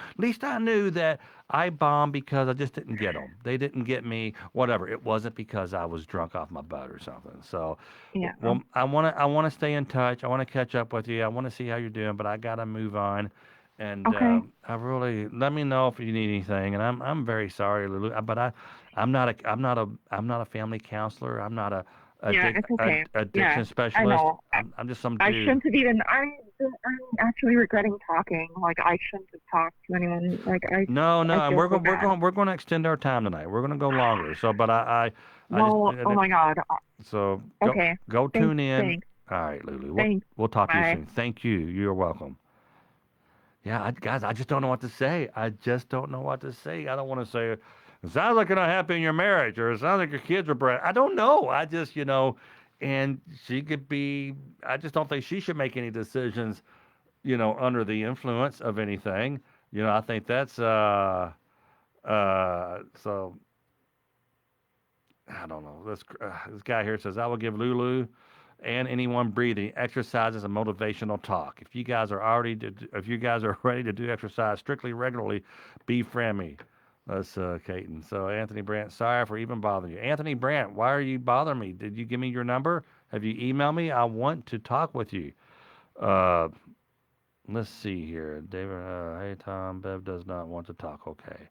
that I bombed because I just didn't get them. They didn't get me, whatever. It wasn't because I was drunk off my butt or something. So, Yeah. well, I wanna stay in touch. I wanna catch up with you. I wanna see how you're doing, but I gotta move on. And Okay. I really let me know if you need anything. And I'm very sorry, Lulu, but I'm not a family counselor. I'm not Yeah, it's okay. Yeah, addiction I specialist. know. I'm just some I dude. shouldn't have even. I'm actually regretting talking. Like I shouldn't have talked to anyone. Like No, no, I and feel so bad. we're going to extend our time tonight. We're going to go longer. So, but I just Well, oh my God. so Okay. go Thanks. tune in. Thanks. All right, Lulu. Thanks. We'll talk to you Bye. soon. Thank you. You're welcome. Yeah, guys, I just don't know what to say. I just don't know what to say. I don't want to say it sounds like you're not happy in your marriage, or it sounds like your kids are bad. I don't know. I just, and she could be. I just don't think she should make any decisions, under the influence of anything. I think that's so. I don't know. This guy here says I will give Lulu and anyone breathing exercises and motivational talk. If you guys are ready to do exercise strictly regularly, befriend me. That's Caton. So Anthony Brandt, sorry for even bothering you. Anthony Brandt, why are you bothering me? Did you give me your number? Have you emailed me? I want to talk with you. Uh, let's see here. David, hey Tom, Bev does not want to talk. Okay.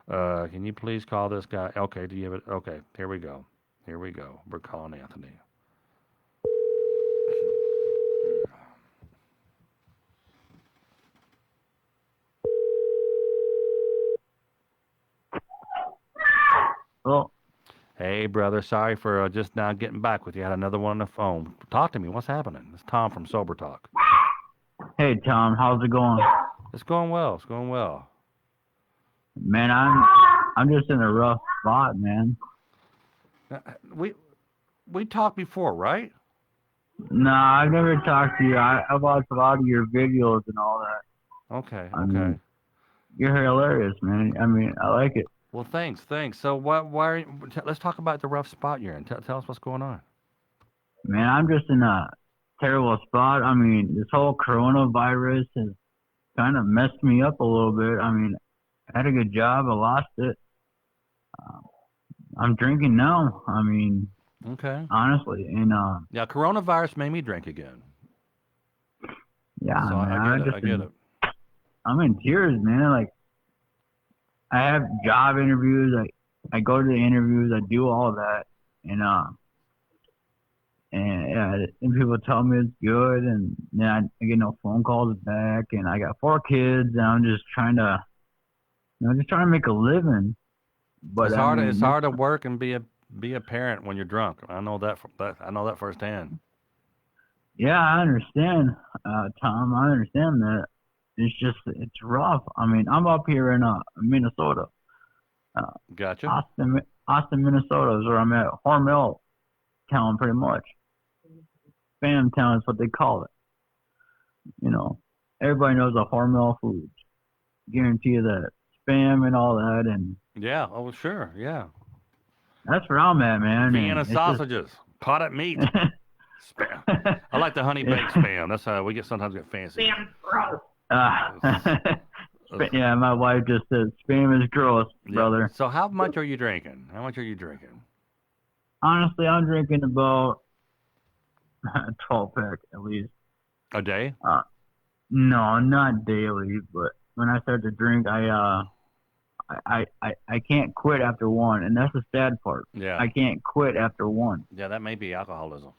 Can you please call this guy? Okay, do you have it? Okay, here we go. Here we go. We're calling Anthony. Well, Hey, brother. Sorry for just now getting back with you. I had another one on the phone. Talk to me. What's happening? It's Tom from Sober Talk. hey Tom, how's it going? It's going well. It's going well. Man, I'm just in a rough spot, man. Uh, We we talked before, right? Nah, I've never talked to you. I watched a lot of your videos and all that. Okay. I Okay. mean, you're hilarious, man. I mean, I like it. Well, thanks. Thanks. So, let's talk about the rough spot you're in. Tell us what's going on. Man, I'm just in a terrible spot. I mean, this whole coronavirus has kind of messed me up a little bit. I mean, I had a good job. I lost it. Uh, I'm drinking now. I mean, Okay. honestly, and Yeah, coronavirus made me drink again. yeah, So man, I get it. I'm in tears, man. Like, I have job interviews. I go to the interviews. I do all of that, and yeah, and people tell me it's good, and then I get no phone calls back, and I got 4 kids, and I'm just trying to, just trying to make a living. But It's I hard. mean, It's hard to work and be a parent when you're drunk. I know that. I know that firsthand. yeah, I understand, Tom. I understand that. It's rough. I mean, I'm up here in Minnesota, uh, Gotcha. Austin, Minnesota is where I'm at. Hormel town, pretty much. Spam town is what they call it. Everybody knows the Hormel foods. Guarantee you that spam and all that, and Yeah. Oh, sure. Yeah. that's where I'm at, man. Vienna And sausages, potted meat, spam. I like the honey baked spam. That's how we sometimes get fancy. yeah, my wife just says spam is gross, brother. So how much are you drinking? How much are you drinking? Honestly, I'm drinking about 12 pack at least. A day? No, not daily, but when I start to drink, I can't quit after one, and that's the sad part. Yeah. I can't quit after one. Yeah, that may be alcoholism.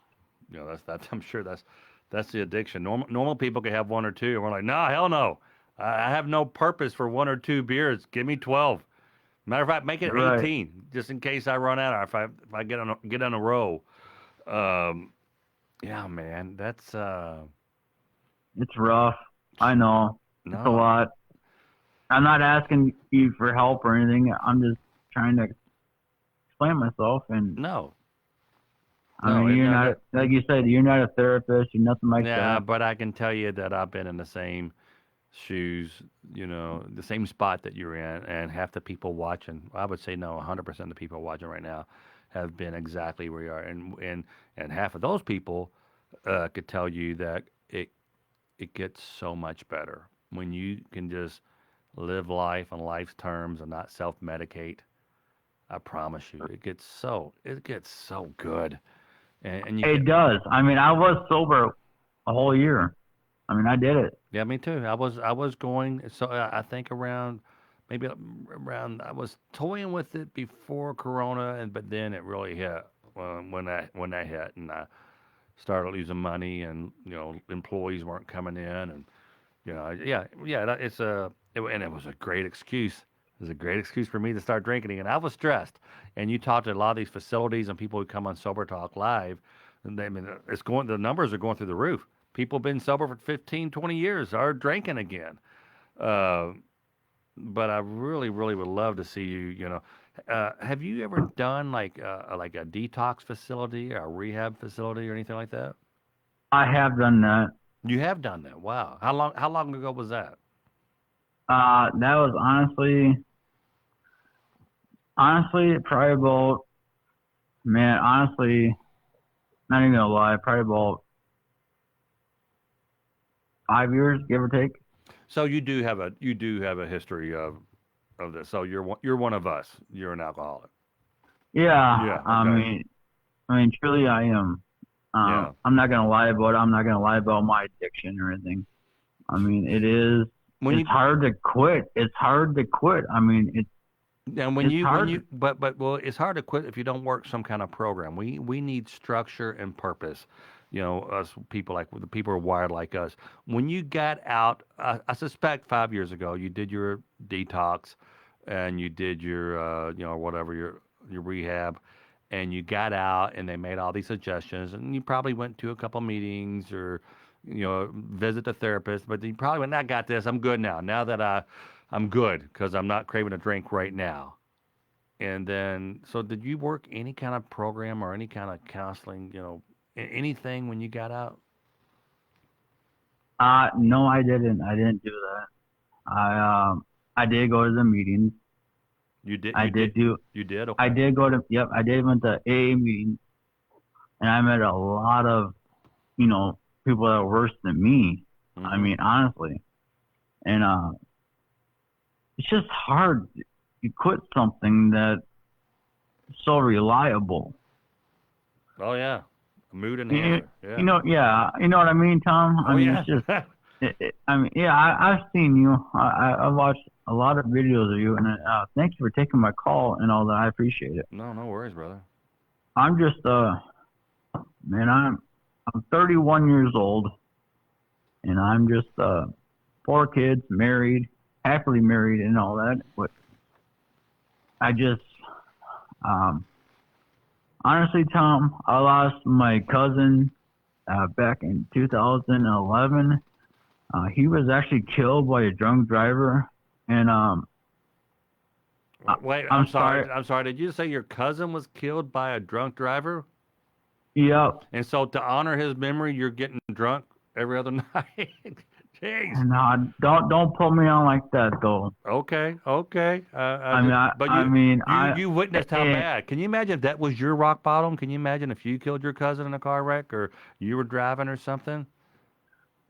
That's I'm sure that's the addiction. Normal people can have one or two, and we're like, no, hell no. I have no purpose for one or two beers. Give me 12. Matter of fact, make it Right. 18, just in case I run out, or if I get on a roll. Yeah, man, that's It's rough. I know. no. It's a lot. I'm not asking you for help or anything. I'm just trying to explain myself. And No. I mean, you're not, like you said, you're not a therapist. You're nothing like Yeah, that. but I can tell you that I've been in the same shoes, the same spot that you're in, and half the people watching, I would say no, 100% of the people watching right now have been exactly where you are, and half of those people could tell you that it gets so much better when you can just live life on life's terms and not self-medicate. I promise you, it gets so good, and you It get. does. I mean, I was sober a whole year. I mean, I did it. Yeah, me too. I was going. So I think maybe around. I was toying with it before Corona, but then it really hit when that hit, and started losing money, and employees weren't coming in, and yeah, and it was a great excuse. It was a great excuse for me to start drinking, and I was stressed. And you talked to a lot of these facilities and people who come on Sober Talk Live, and I mean, the numbers are going through the roof. People been sober for 15, 20 years are drinking again. Uh, but I really, really would love to see you. Have you ever done like a detox facility or a rehab facility or anything like that? I have done that. You have done that. Wow. How long ago was that? That was honestly, probably about, man, honestly, not even gonna lie, probably about 5 years, give or take. So you do have a history of this. So you're one of us. You're an alcoholic. Yeah, Yeah. Okay. I mean, truly, I am. Yeah. I'm not gonna lie about it. I'm not gonna lie about my addiction or anything. I mean, When you it's hard to quit. It's hard to quit. I mean, and when it's you when hard. you but well, it's hard to quit if you don't work some kind of program. We need structure and purpose. Us people, like the people who are wired like us. When you got out, I suspect 5 years ago, you did your detox, and you did your whatever your rehab, and you got out, and they made all these suggestions, and you probably went to a couple meetings or visit a therapist, but you probably went, I got this, I'm good now. Now that I'm good because I'm not craving a drink right now. And then, so did you work any kind of program or any kind of counseling, anything when you got out? No, I didn't. I didn't do that. I did go to the meetings. You did, I you did, did do. you did. I Okay. did go to. Yep, I did went to AA meetings, and I met a lot of, you know, people that were worse than me. I Hmm. mean, honestly, and it's just hard. You quit something that's so reliable. Oh yeah, a mood You, enhancer. you Yeah. know, yeah, you know what I mean, Tom. I Oh mean, yeah. it's just. I mean, yeah, I've seen you. I watched a lot of videos of you, and thank you for taking my call and all that. I appreciate it. No, no worries, brother. I'm just, man, I'm 31 years old, and I'm just, 4 kids, married, happily married, and all that. But I just, um, honestly, Tom, I lost my cousin back in 2011. He was actually killed by a drunk driver, and I, Wait, I'm I'm sorry. sorry. I'm sorry. Did you say your cousin was killed by a drunk driver? Yep. And so to honor his memory, you're getting drunk every other night. Jeez. No, don't put me on like that though. Okay, okay. I mean, But I you mean, you you witnessed how and, bad. Can you imagine if that was your rock bottom? Can you imagine if you killed your cousin in a car wreck or you were driving or something?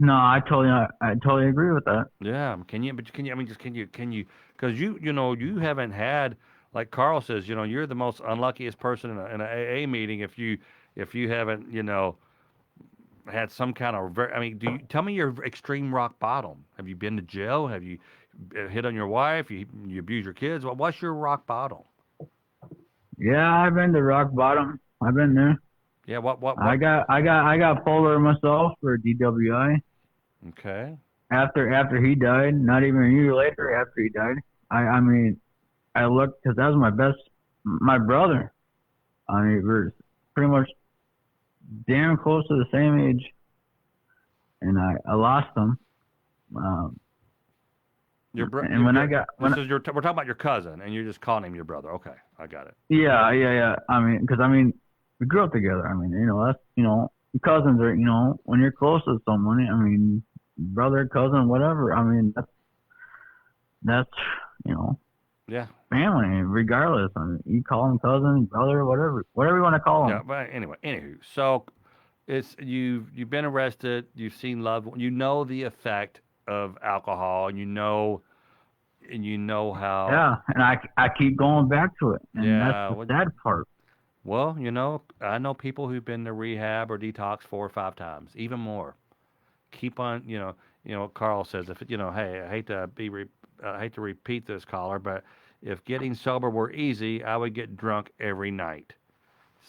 no, I totally agree with that. Yeah. Can you? But can you? I mean, just can you? Because you haven't had, like Carl says. You're the most unluckiest person in a AA meeting if you haven't had some kind of I mean, do you tell me your extreme rock bottom? Have you been to jail? Have you hit on your wife? You abuse your kids? What's your rock bottom? Yeah, I've been to rock bottom. I've been there. Yeah, what? I got pulled over myself for DWI Okay. after he died. Not even a year later after he died. I mean, I looked because that was my brother. I mean, we're pretty much damn close to the same age, and I lost him. Um, and when I got when We're talking about your cousin, and you're just calling him your brother. Okay, I got it. yeah. I mean, because we grew up together. I mean, that's cousins are when you're close to someone. I mean, brother, cousin, whatever. I mean, that's you know Yeah, family, regardless. I mean, you call them cousin, brother, whatever you want to call yeah. them. But anyway, so it's you've been arrested. You've seen loved one. You know the effect of alcohol, and you know how. Yeah, and I keep going back to it, and that's Yeah. the sad part. Well, I know people who've been to rehab or detox 4 or 5 times, even more. Keep on, Carl says, if hey, I hate to repeat this, caller, but if getting sober were easy, I would get drunk every night.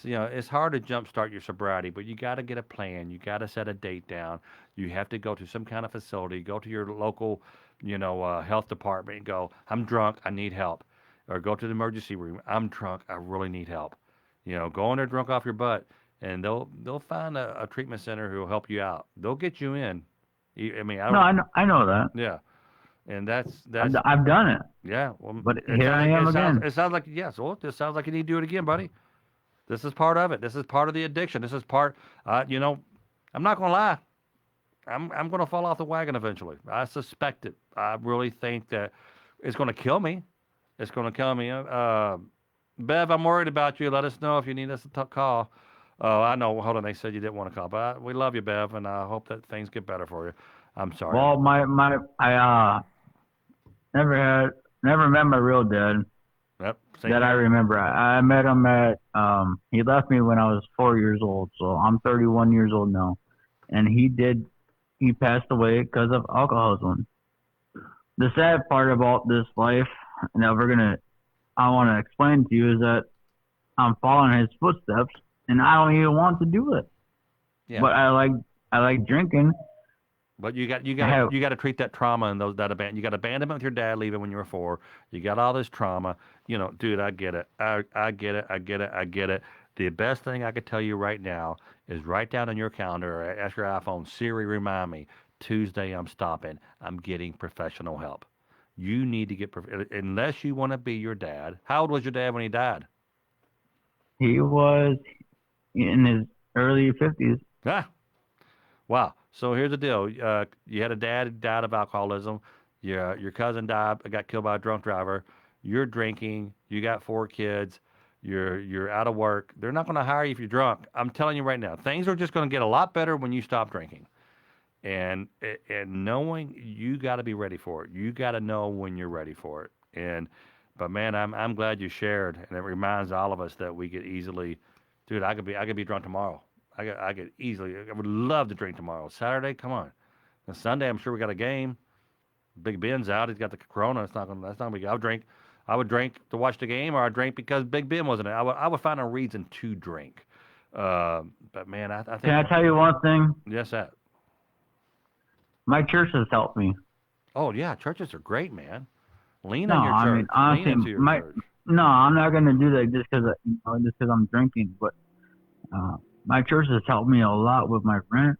So, it's hard to jumpstart your sobriety, but you got to get a plan. You got to set a date down. You have to go to some kind of facility, go to your local, health department and go, I'm drunk, I need help. Or go to the emergency room, I'm drunk, I really need help. Go in there drunk off your butt, and they'll find a treatment center who will help you out. They'll get you in. I mean, I No, don't. I know that. Yeah, and that's I've done it, yeah. Well, but here I am again. it sounds like yes. Well, it sounds like you need to do it again, buddy. This is part of it. This is part of the addiction. This is part. I'm not gonna lie. I'm gonna fall off the wagon eventually. I suspect it. I really think that it's gonna kill me. It's gonna kill me. Bev, I'm worried about you. Let us know if you need us to call. Oh, I know. Hold on. They said you didn't want to call, but we love you, Bev, and I hope that things get better for you. I'm sorry. Well, I never met my real dad Yep. Same that I here. remember. I met him at he left me when I was 4 years old, so I'm 31 years old now, and he passed away because of alcoholism. The sad part about this life, and that I want to explain to you, is that I'm following his footsteps, and I don't even want to do it. Yeah. But I like drinking. But you got have- to treat that trauma and you got abandonment with your dad leaving when you were 4. You got all this trauma. Dude, I get it. I get it. I get it. I get it. The best thing I could tell you right now is write down on your calendar or ask your iPhone, Siri, remind me, Tuesday I'm stopping. I'm getting professional help. You need to unless you want to be your dad. How old was your dad when he died? He was in his early 50s. Ah, wow. So here's the deal. You had a dad who died of alcoholism. Your cousin got killed by a drunk driver. You're drinking. You got 4 kids. You're out of work. They're not going to hire you if you're drunk. I'm telling you right now, things are just going to get a lot better when you stop drinking. And knowing you got to be ready for it. You got to know when you're ready for it. But man, I'm glad you shared, and it reminds all of us that we could easily, dude. I could be drunk tomorrow. I could easily. I would love to drink tomorrow. Saturday, come on. And Sunday, I'm sure we got a game. Big Ben's out. He's got the corona. That's not gonna be. I would drink to watch the game, or I drink because Big Ben wasn't there. I would find a reason to drink. But man, I think. Can I tell you one thing? Yes, that. My church has helped me. Oh yeah, churches are great, man. Lean No, on your church. I mean, honestly, Lean into your church. no, I'm not gonna do that just because I'm drinking. But my church has helped me a lot with my rent.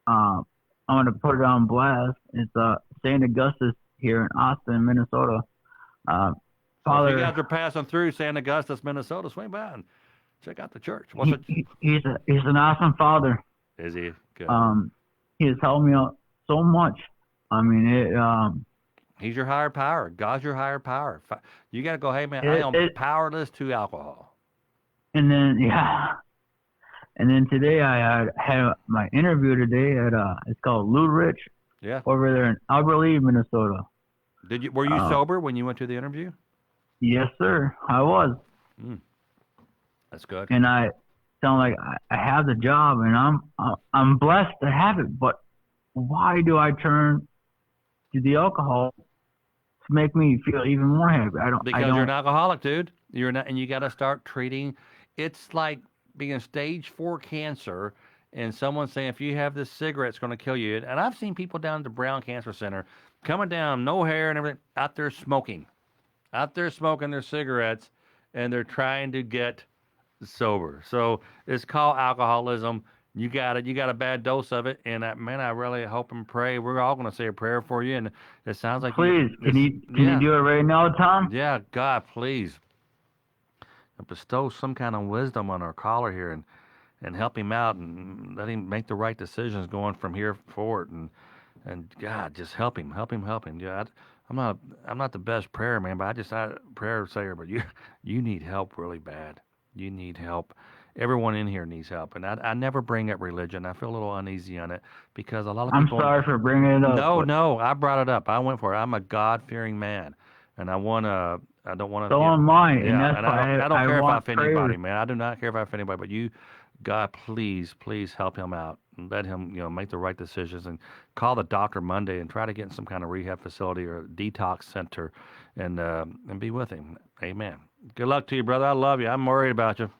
I'm gonna put it on blast. It's St. Augustus here in Austin, Minnesota. So if Father, you guys are passing through San Augustus, Minnesota, swing by and check out the church. he's an awesome father. Is he good? He has helped me out so much. I mean, He's your higher power. God's your higher power. You got to go, hey, man, I am powerless to alcohol. and then today I had my interview today at it's called Lou Rich Yeah. over there in Alberley, Minnesota. Were you sober when you went to the interview? Yes, sir, I was, That's good. and I sound like I have the job, and I'm blessed to have it. But why do I turn to the alcohol to make me feel even more happy? Because you're an alcoholic, dude. You're not, and you got to start treating. It's like being stage 4 cancer, and someone saying if you have this cigarette, it's going to kill you. And I've seen people down at the Brown Cancer Center coming down, no hair and everything, out there smoking their cigarettes, and they're trying to get sober. So it's called alcoholism. You got a bad dose of it, and man, I really hope and pray. We're all going to say a prayer for you, and it sounds like Please, can you do it right now, Tom? Yeah, God, please bestow some kind of wisdom on our caller here, and help him out, and let him make the right decisions going from here forward, and God, just help him. Yeah, I'm not the best prayer man, but prayer sayer, but you need help really bad. You need help. Everyone in here needs help, and I never bring up religion. I feel a little uneasy on it because a lot of people. I'm sorry for bringing it up. No, I brought it up. I went for it. I'm a God-fearing man, and I don't want to. So am I, and Yeah, that's and why I don't care if I want offend prayers. anybody, man. I do not care if I offend anybody, but you, God, please help him out and let him, make the right decisions, and call the doctor Monday and try to get in some kind of rehab facility or detox center, and be with him. Amen. Good luck to you, brother. I love you. I'm worried about you.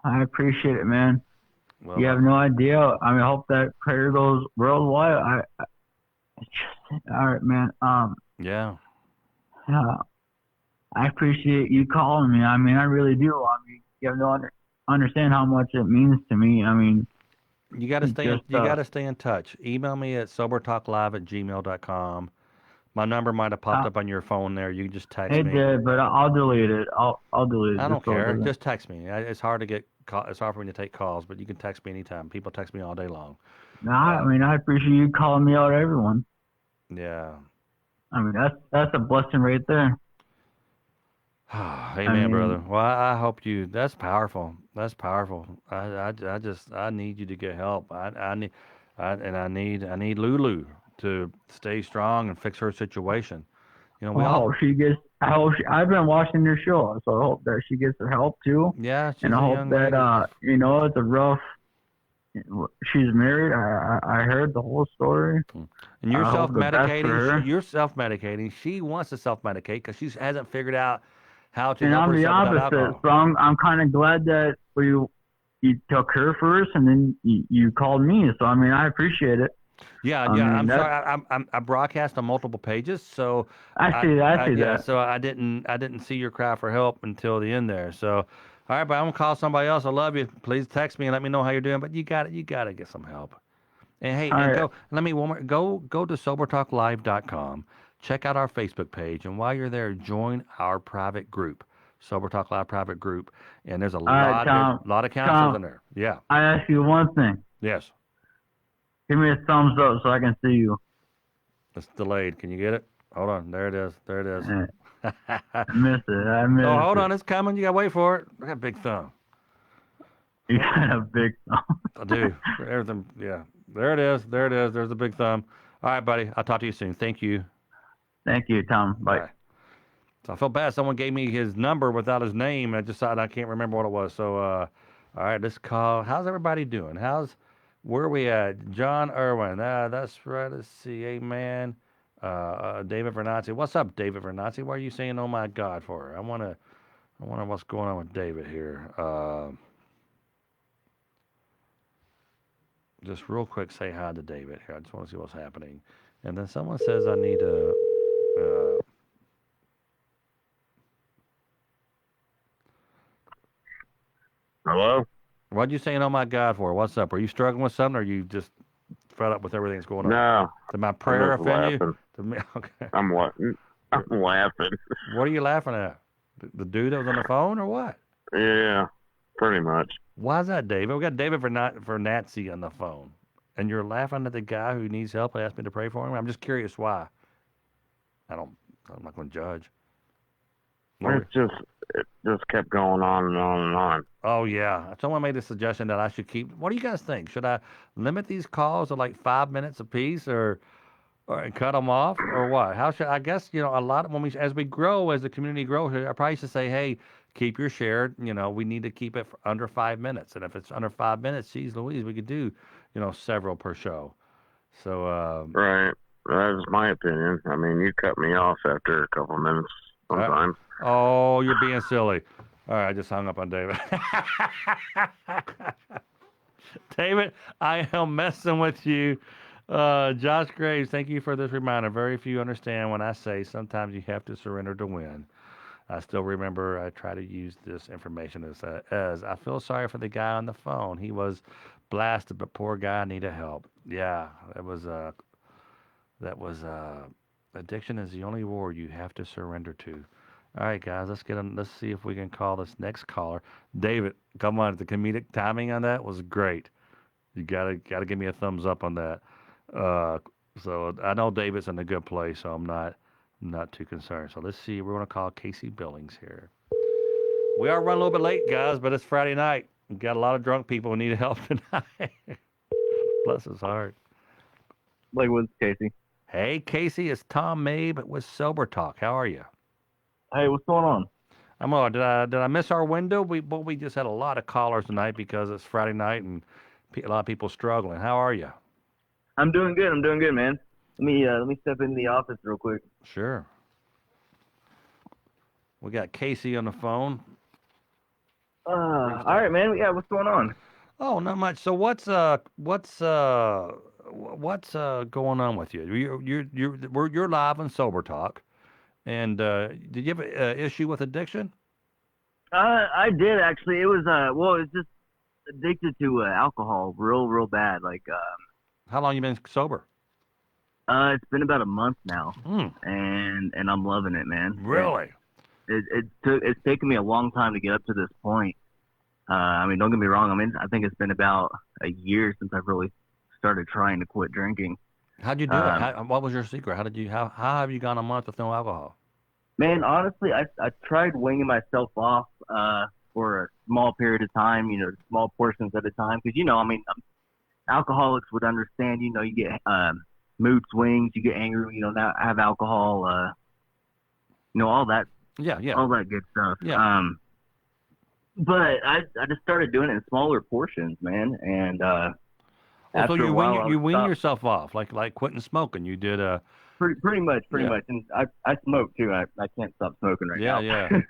I appreciate it, man. Well, You have no idea. I mean, I hope that prayer goes worldwide. It's just, all right, man. yeah. Uh, I appreciate you calling me. I mean, I really do. I mean, you have no understand how much it means to me. I mean, You got to stay in, just you got to stay in touch. Email me at sobertalklive@gmail.com. My number might have popped up on your phone there. You can just text it me. did, but I'll delete it. I'll delete it. I don't Just so it care. doesn't. Just text me. It's hard to get it's hard for me to take calls, but you can text me anytime. People text me all day long. Nah, I mean, I appreciate you calling me out, everyone. Yeah. I mean, that's a blessing right there. Amen, I mean, brother. Well, I hope you. That's powerful. That's powerful. I need you to get help. I need Lulu to stay strong and fix her situation. You know, we all. I've been watching your show, so I hope that she gets her help too. Yeah, And she's I a hope young that, lady. it's a rough, she's married. I heard the whole story. And you're I hope the best for self-medicating. her. You're self-medicating. She wants to self-medicate because she hasn't figured out how to And help I'm the herself without opposite. alcohol. So I'm kind of glad that you took her first, and then you called me. So I mean, I appreciate it. Yeah, I yeah. mean, I'm sorry. I broadcast on multiple pages, so I see that. I see yeah. that. So I didn't see your cry for help until the end there. So, all right, but I'm gonna call somebody else. I love you. Please text me and let me know how you're doing. But you got to get some help. And hey, All and right. go to sobertalklive.com. Check out our Facebook page, and while you're there, join our private group, Sober Talk Live private group. And there's a All right, Tom. lot of counselors in there. Yeah. I ask you one thing. Yes. Give me a thumbs up so I can see you. It's delayed. Can you get it? Hold on. There it is. There it is. I missed it. I missed Oh, hold it. on. It's coming. You got to wait for it. I got a big thumb. You got a big thumb. I do. Everything. Yeah. There it is. There it is. There's a big thumb. All right, buddy. I'll talk to you soon. Thank you. Thank you, Tom. Bye. Bye. So I felt bad. Someone gave me his number without his name. I decided I can't remember what it was. So, all right, let's call. How's everybody doing? Where are we at? John Irwin. That's right. Let's see. Amen. David Vernazzi. What's up, David Vernazzi? Why are you saying, oh my God, for? I wonder what's going on with David here. Just real quick, say hi to David here. I just want to see what's happening. And then someone says I need to. Hello? What'd you saying, oh my God, for? What's up? Are you struggling with something, or are you just fed up with everything that's going on? No. Did my prayer I'm just offend you? laughing. Okay. I'm laughing. What are you laughing at? The dude that was on the phone, or what? Yeah, pretty much. Why is that, David? We got David Vernazzi on the phone, and you're laughing at the guy who needs help. They asked me to pray for him. I'm just curious why. I'm not going to judge. It just kept going on and on and on. Oh, yeah. Someone made a suggestion that I should keep. What do you guys think? Should I limit these calls to like 5 minutes apiece, or cut them off, or what? How should I guess? A lot as we grow, as the community grows, I probably should say, hey, keep your share. We need to keep it under 5 minutes, and if it's under 5 minutes, geez Louise, we could do several per show. So Right. That's my opinion. I mean, you cut me off after a couple minutes sometimes. Oh, you're being silly. All right, I just hung up on David. David, I am messing with you. Josh Graves, thank you for this reminder. Very few understand when I say sometimes you have to surrender to win. I still remember I try to use this information as I feel sorry for the guy on the phone. He was blasted, but poor guy needed help. Yeah, that was addiction is the only war you have to surrender to. All right, guys, let's see if we can call this next caller. David, come on, the comedic timing on that was great. You gotta give me a thumbs up on that. So I know David's in a good place, so I'm not too concerned. So let's see. We're gonna call Casey Billings here. We are running a little bit late, guys, but it's Friday night. We've got a lot of drunk people who need help tonight. Bless his heart. Like with Casey. Hey, Casey, it's Tom Mabe with Sober Talk. How are you? Hey, what's going on? I'm all right. Did I miss our window? We just had a lot of callers tonight because it's Friday night and a lot of people struggling. How are you? I'm doing good, man. Let me step into the office real quick. Sure. We got Casey on the phone. Yeah. All right, man. Yeah. What's going on? Oh, not much. So what's going on with you? You're live on Sober Talk, and did you have an issue with addiction? I did actually. It was well, it's just addicted to alcohol, real bad. Like How long you been sober? it's been about a month now, Hmm. and I'm loving it, man. Really? It's taken me a long time to get up to this point. I mean, don't get me wrong. I mean, I think it's been about a year since I've really started trying to quit drinking. How'd you do it? Um, What was your secret? How have you gone a month with no alcohol? Man, honestly, I tried winging myself off for a small period of time, small portions at a time. Because, I mean, alcoholics would understand, you get mood swings, you get angry when you don't have alcohol, all that, Yeah, yeah, all that good stuff. yeah. But I just started doing it in smaller portions, man. And Well, so after a while, I you would wean stop. yourself off, like quitting smoking. You did Pretty much. Yeah. And I smoke too. I can't stop smoking right Yeah, now. yeah.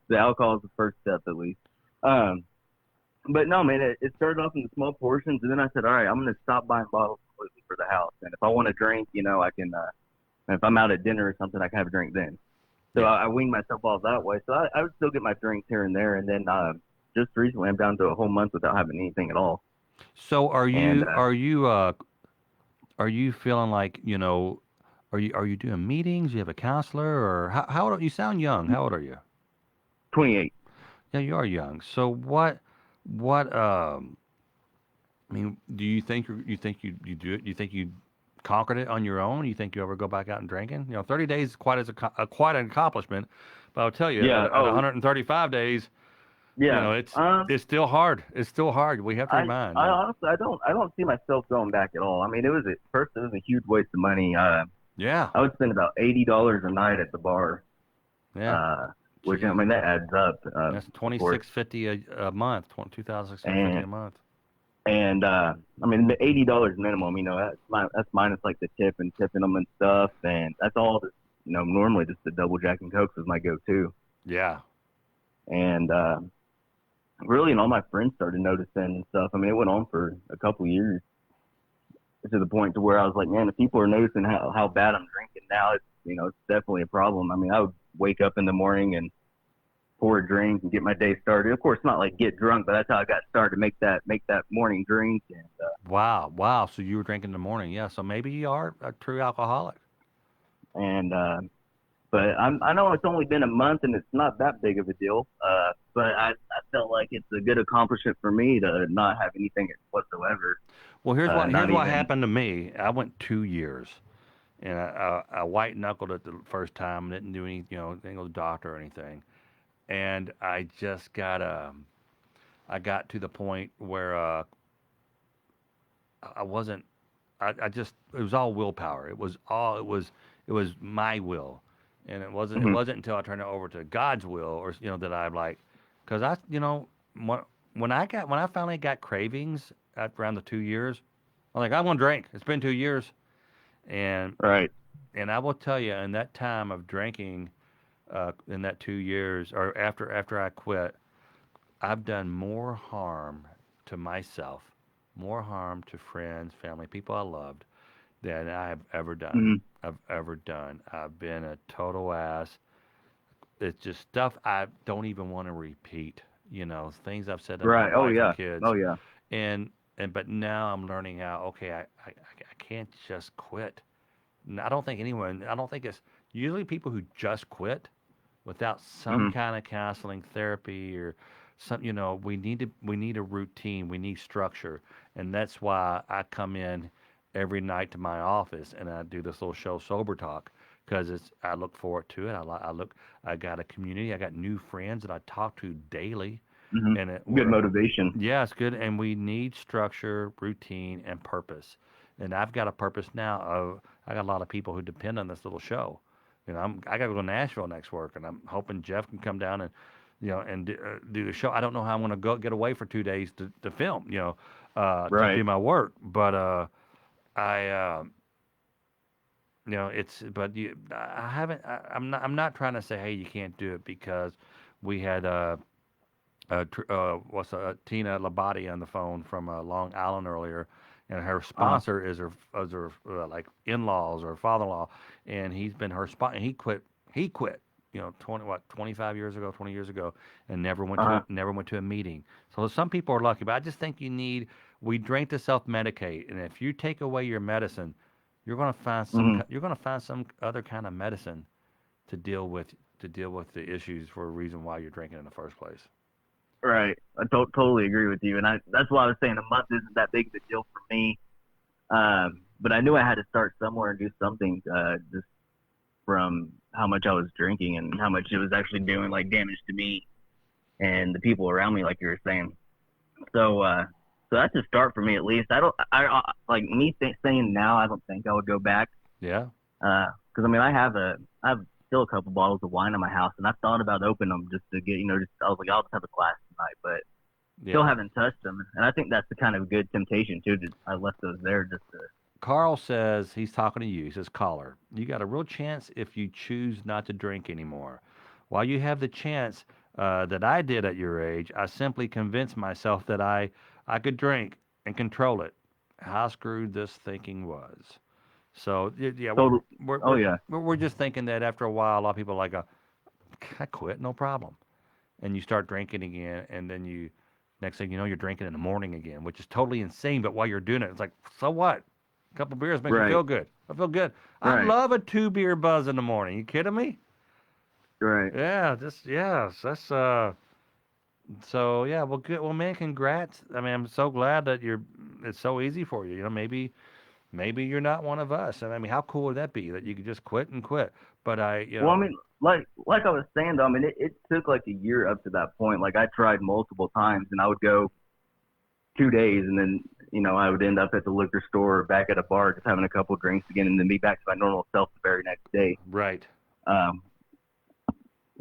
The alcohol is the first step, at least. But no, man, it started off in the small portions, and then I said, all right, I'm going to stop buying bottles completely for the house. And if I want to drink, I can, if I'm out at dinner or something, I can have a drink then. So Yeah. I weaned myself off that way. So I would still get my drinks here and there. And then just recently, I'm down to a whole month without having anything at all. So And are you feeling like, are you doing meetings? You have a counselor, or how old? You sound young. How old are you? 28. Yeah, you are young. So what I mean, do you think you do it? Do you think you conquered it on your own? Do you think you ever go back out and drinking? 30 days is quite an accomplishment. But I'll tell you, Yeah. at 135 days, Yeah. it's still hard. It's still hard. We have to remind. I honestly, I don't see myself going back at all. I mean, it was a huge waste of money. Yeah, I would spend about $80 a night at the bar. yeah. Which, I Jeez. mean, that adds up. That's Of course. $26.50 a month. 2,650 a month. And I mean, the $80 minimum. That's minus like the tip and tipping them and stuff, and that's all. Normally just the double Jack and Coke was my go-to. Yeah. And really, and all my friends started noticing and stuff. I mean, it went on for a couple years to the point to where I was like, man, if people are noticing how bad I'm drinking now, it's definitely a problem. I mean, I would wake up in the morning and pour a drink and get my day started. Of course, not like get drunk, but that's how I got started. Make that morning drink. And Wow. So you were drinking in the morning. Yeah. So maybe you are a true alcoholic. But I know it's only been a month and it's not that big of a deal. But I felt like it's a good accomplishment for me to not have anything whatsoever. Well, here's what not even- happened to me. I went 2 years, and I white knuckled it the first time. Didn't do any, didn't go to the doctor or anything, and I just got I got to the point where I wasn't. I just it was all willpower. It was my will, and it wasn't until I turned it over to God's will, or that I like, because when I finally got cravings at around the 2 years, I'm like, I want to drink. It's been 2 years, and Right. and I will tell you, in that time of drinking, in that 2 years, or after I quit, I've done more harm to myself, more harm to friends, family, people I loved, than I have ever done. I've been a total ass. It's just stuff I don't even want to repeat. Things I've said to Right. my Oh wife yeah. and kids. Oh yeah. But now I'm learning how. Okay, I can't just quit. I don't think it's usually people who just quit without some kind of counseling, therapy, or some. We need a routine. We need structure, and that's why I come in every night to my office and I do this little show, Sober Talk, because I look forward to it. I got a community. I got new friends that I talk to daily, and Good motivation. yeah, it's good. And we need structure, routine, and purpose. And I've got a purpose now. I got a lot of people who depend on this little show. I got to go to Nashville next work, and I'm hoping Jeff can come down and, do the show. I don't know how I'm going to get away for 2 days to film, to do my work. But I haven't. I'm not trying to say, hey, you can't do it, because we had Tina Labate on the phone from Long Island earlier, and her Uh, sponsor is her like in-laws or father-in-law, and he's been her spot, and he quit. He quit. 25 years ago, 20 years ago, and uh, never went to a meeting. So some people are lucky, but I just think we drink to self-medicate, and if you take away your medicine, mhm. you're gonna find some other kind of medicine to deal with the issues for a reason why you're drinking in the first place. Right. I totally agree with you, and that's why I was saying a month isn't that big of a deal for me. But I knew I had to start somewhere and do something, just from how much I was drinking and how much it was actually doing like damage to me and the people around me, like you were saying. So, so that's a start for me at least. I like me saying now. I don't think I would go back. Yeah, Because I mean, I have still a couple bottles of wine in my house, and I thought about opening them just to get, just I was like, I'll just have a glass tonight, but still yeah. haven't touched them. And I think that's the kind of good temptation too. Just I left those there just to. Carl says he's talking to you. He says, "Caller, you got a real chance if you choose not to drink anymore. While you have the chance that I did at your age, I simply convinced myself that I could drink and control it. How screwed this thinking was." So yeah, Total. Oh yeah. we're just thinking that after a while, a lot of people are like, "I quit, no problem," and you start drinking again, and then next thing you know, you're drinking in the morning again, which is totally insane. But while you're doing it, it's like, so what? A couple beers makes you Right. feel good. I feel good. I Right. love a 2 beer buzz in the morning. You kidding me? Right. Yeah, just yes. That's so yeah. Well, good. Well, man, congrats. I mean, I'm so glad that it's so easy for you. Maybe you're not one of us. And I mean, how cool would that be that you could just quit and quit? But Well, I mean, like I was saying though, I mean, it took like a year up to that point. Like I tried multiple times, and I would go 2 days, and then I would end up at the liquor store or back at a bar just having a couple drinks again, and then be back to my normal self the very next day. right. Um,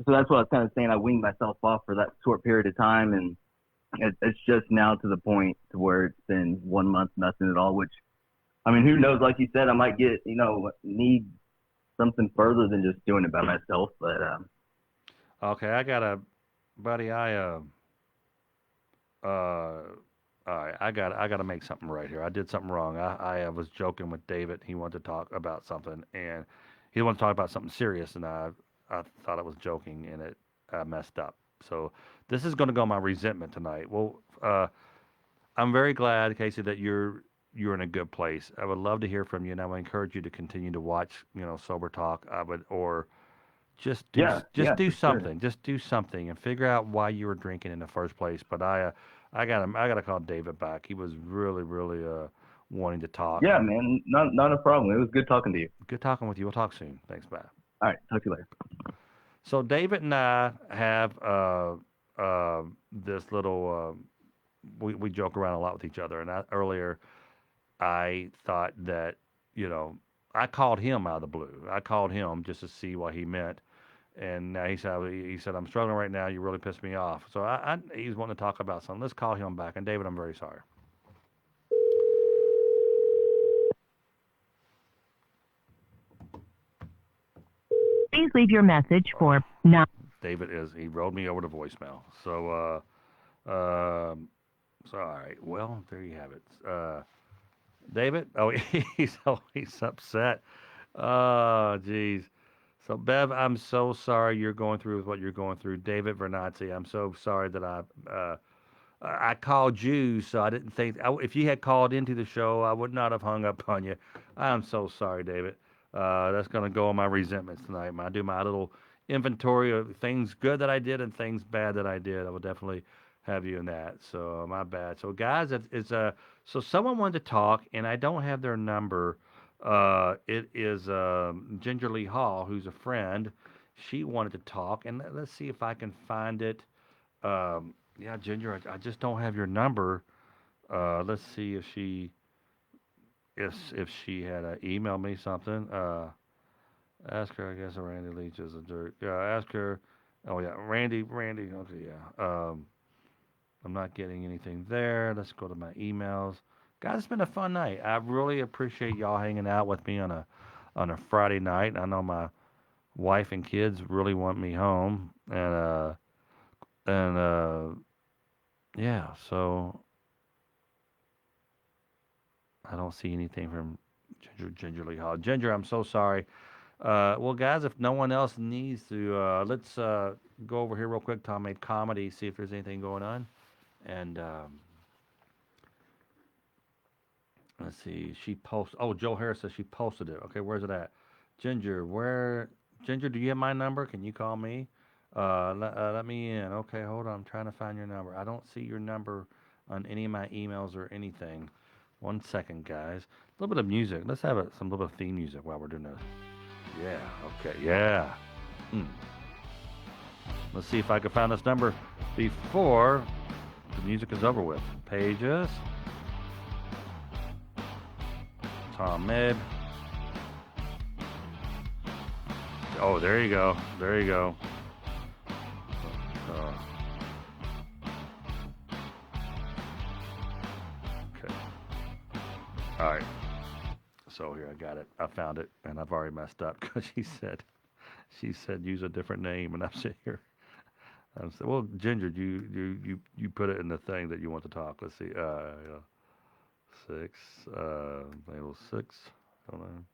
so that's what I was kind of saying. I weaned myself off for that short period of time, and it's just now to the point to where it's been 1 month nothing at all. Which I mean, who knows? Like you said, I might get need something further than just doing it by myself. But Okay, I got a buddy. Uh, all right, I got to make something right here. I did something wrong. I was joking with David. He wanted to talk about something, and he wanted to talk about something serious, and I thought I was joking, and I messed up. So this is going to go on my resentment tonight. Well, I'm very glad, Casey, that you're in a good place. I would love to hear from you, and I would encourage you to continue to watch, Sober Talk. I would, or just yeah, do for sure. something. Just do something and figure out why you were drinking in the first place. But I gotta call David back. He was really, really wanting to talk. Yeah, And man, not a problem. It was good talking to you. good talking with you. We'll talk soon. Thanks, bye. All right, talk to you later. So David and I have this little. We joke around a lot with each other. And earlier I thought that I called him out of the blue. I called him just to see what he meant. And he said, I'm struggling right now. You really pissed me off. So he's wanting to talk about something. Let's call him back. And David, I'm very sorry. Please leave your message for 9. David he rolled me over to voicemail. So all right. Well, there you have it. David, oh, he's upset. Oh, geez. So Bev, I'm so sorry you're going through what you're going through. David Vernazzi, I'm so sorry that I called you, so I didn't think if you had called into the show, I would not have hung up on you. I'm so sorry, David. That's gonna go on my resentments tonight. When I do my little inventory of things good that I did and things bad that I did, I will definitely have you in that. So my bad. So guys, so someone wanted to talk, and I don't have their number. It is Ginger Lee Hall, who's a friend. She wanted to talk, and let's see if I can find it. Yeah, Ginger, I just don't have your number. Let's see if she had emailed me something. Ask her. I guess Randy Leach is a jerk. Yeah, ask her. Oh yeah, Randy. Okay, yeah. I'm not getting anything there. Let's go to my emails. Guys, it's been a fun night. I really appreciate y'all hanging out with me on a Friday night. I know my wife and kids really want me home, and So I don't see anything from Gingerly Hall. Ginger, I'm so sorry. Well, guys, if no one else needs to, let's go over here real quick. Tom Mabe Comedy, see if there's anything going on. And let's see. She posts. Oh, Joe Harris says she posted it. Okay, where's it at? Ginger, where? Ginger, do you have my number? Can you call me? Let me in. Okay, hold on. I'm trying to find your number. I don't see your number on any of my emails or anything. 1 second, guys. A little bit of music. Let's have some little theme music while we're doing this. Yeah. Okay. Yeah. Let's see if I can find this number before the music is over with. Pages. Tom Mabe. Oh, there you go. There you go. Okay. All right. So here, I got it. I found it, and I've already messed up because she said use a different name, and I'm sitting here. I'm saying, well, Ginger, you put it in the thing that you want to talk. Let's see. 6. Label 6. Hold on.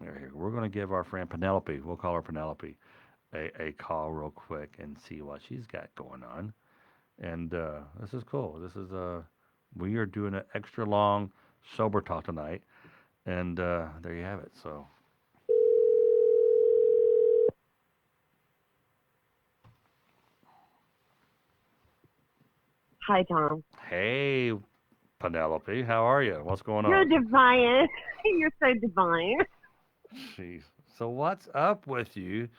Here. We're going to give our friend Penelope, we'll call her Penelope, a call real quick and see what she's got going on. And this is cool. This is we are doing an extra long sober talk tonight, and there you have it. So. Hi, Tom. Hey, Penelope, how are you? What's going on? You're divine. You're so divine. Jeez. So what's up with you?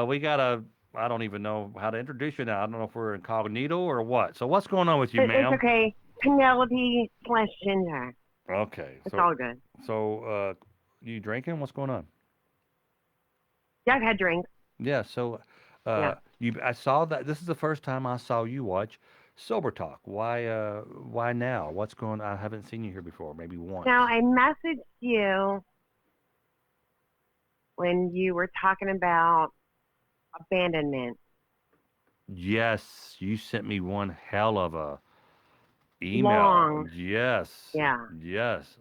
We got I don't even know how to introduce you now. I don't know if we're incognito or what. So what's going on with you, ma'am? It's okay. Penelope / Ginger. Okay. It's all good. So, you drinking? What's going on? Yeah, I've had drinks. Yeah. So, I saw that. This is the first time I saw you watch Sober Talk. Why now? What's going on? I haven't seen you here before. Maybe once. Now, I messaged you when you were talking about abandonment. Yes, you sent me one hell of a email. Long. Yes. Yeah. Yes.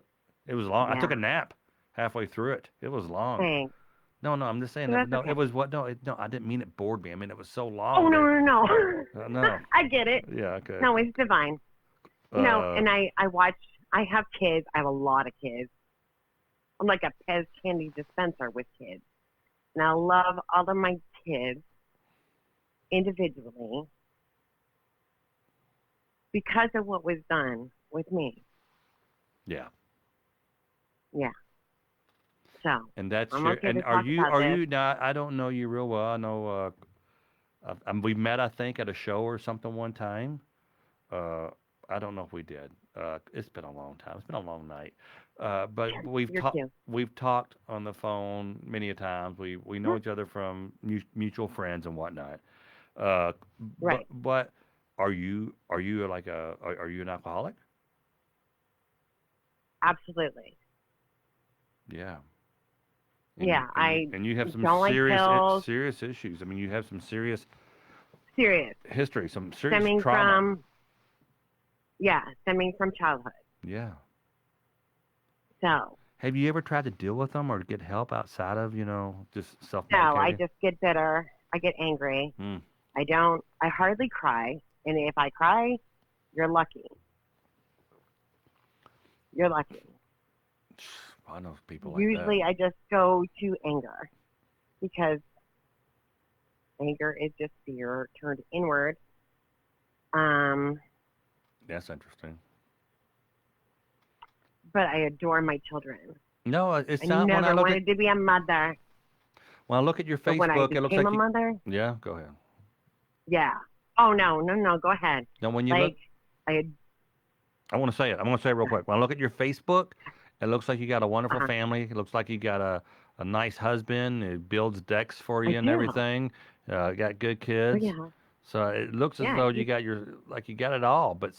It was long. Yeah. I took a nap halfway through it. It was long. Thanks. No, I'm just saying. That's No, okay. it was what? No, I didn't mean it bored me. I mean it was so long. Oh, no. No. I get it. Yeah. Okay. No, it's divine. And I watch, I have kids. I have a lot of kids. I'm like a Pez candy dispenser with kids. And I love all of my kids individually because of what was done with me. Yeah. Yeah. So. And that's I'm your. okay And to are talk you? about Are this. you? Now I don't know you real well. I know. We met, I think, at a show or something one time. I don't know if we did. It's been a long time. It's been a long night. But we've talked on the phone many a times. We know each other from mutual friends and whatnot. Right. But are you like are you an alcoholic? Absolutely. Yeah. And you have some don't like pills. serious issues. I mean, you have some serious history, some serious stemming trauma. Stemming from childhood. Yeah. So. Have you ever tried to deal with them or get help outside of, just self-medicating? No, I just get bitter. I get angry. I hardly cry. And if I cry, you're lucky. You're lucky. I know people like Usually that. I just go to anger because anger is just fear turned inward. That's interesting. But I adore my children. No, it's I not. never wanted to be a mother. When I look at your But Facebook, when I it looks became like a mother. Yeah, go ahead. Yeah. Oh no, go ahead. Now, when you look, I want to say it. I'm going to say it real quick. When I look at your Facebook, it looks like you got a wonderful family. It looks like you got a nice husband. It builds decks for you and everything. Got good kids. Oh, yeah. So it looks as though you got you got it all, but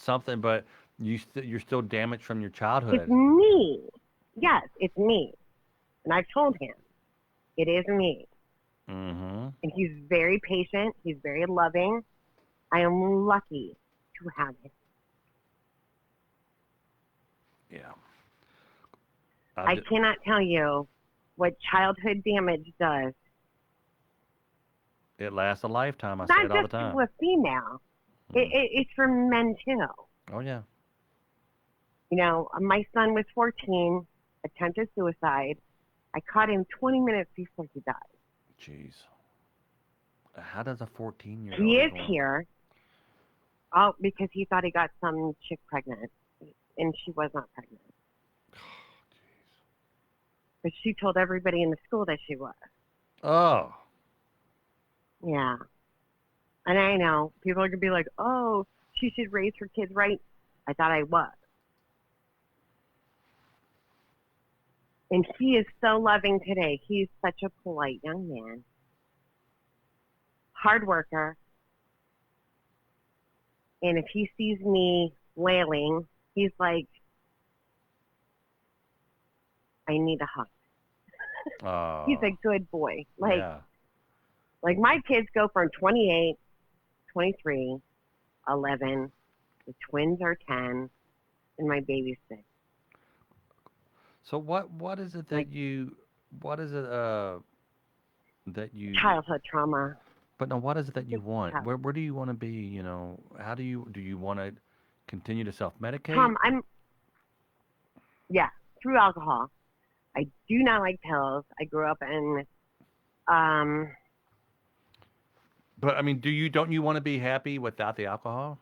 you're still damaged from your childhood. It's me. Yes, it's me. And I've told him, it is me. Mm-hmm. And he's very patient. He's very loving. I am lucky to have him. Yeah. I ju- cannot tell you what childhood damage does. It lasts a lifetime. I say Not it all the just time. to a female. It's for men too. Oh yeah. You know, my son was 14, attempted suicide. I caught him 20 minutes before he died. Jeez. How does a 14-year-old? He is here. Oh, because he thought he got some chick pregnant, and she was not pregnant. But she told everybody in the school that she was. Oh. Yeah. And I know people are gonna be like, "Oh, she should raise her kids right." I thought I was. And he is so loving today. He's such a polite young man. Hard worker. And if he sees me wailing, he's like, I need a hug. Oh. He's a good boy. Like, yeah. like my kids go from 28, 23, 11, the twins are 10, and my baby's 6. So what is it that Like- what is it that you Childhood trauma. But no, what is it that you Just want? tough. Where do you want to be? You know, how do you want to continue to self-medicate? Tom, through alcohol. I do not like pills. I grew up in, But I mean, don't you want to be happy without the alcohol?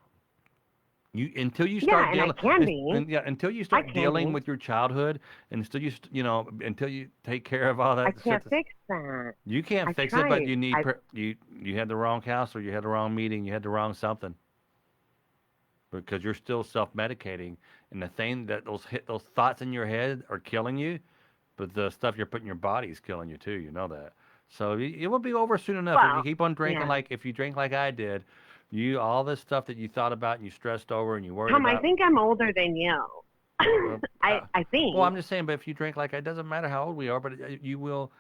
Until you start and I dealing, can be. until you start can dealing be. with your childhood, and until until you take care of all that. I can't shit, fix that. You can't I fix it, but tried. you need you had the wrong counselor, you had the wrong meeting, you had the wrong something. Because you're still self-medicating, and the thing that those thoughts in your head are killing you, but the stuff you're putting in your body is killing you too. You know that. So it will be over soon enough if Well, you keep on drinking yeah. if you drink like I did. All this stuff that you thought about and you stressed over and you worried Tom, about. I think I'm older than you. I think. Well, I'm just saying, but if you drink it doesn't matter how old we are, but you'll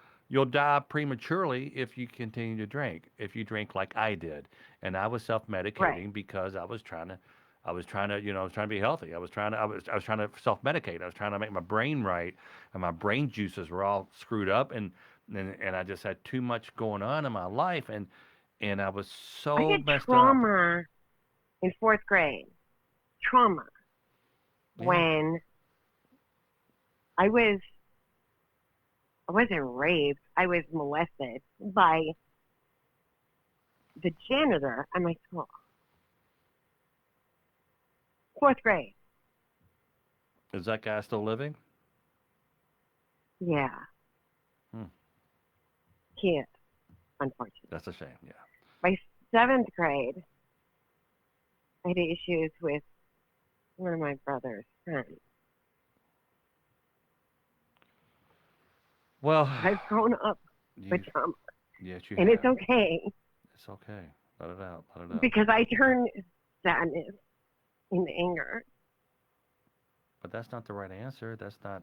die prematurely if you continue to drink. If you drink like I did, and I was self-medicating Right. because I was trying to be healthy. I was trying to self-medicate. I was trying to make my brain right, and my brain juices were all screwed up, and I just had too much going on in my life, and I was so I had messed up. trauma in 4th grade. Trauma. Yeah. When I wasn't raped. I was molested by the janitor at my school. 4th grade. Is that guy still living? Yeah. Hmm. He is, unfortunately. That's a shame. Yeah. By 7th grade, I had issues with one of my brother's friends. Well, I've grown up with you, trauma, yes, you and have. it's okay It's okay. Let it out. Let it out. because I turn sadness into anger. But that's not the right answer. That's not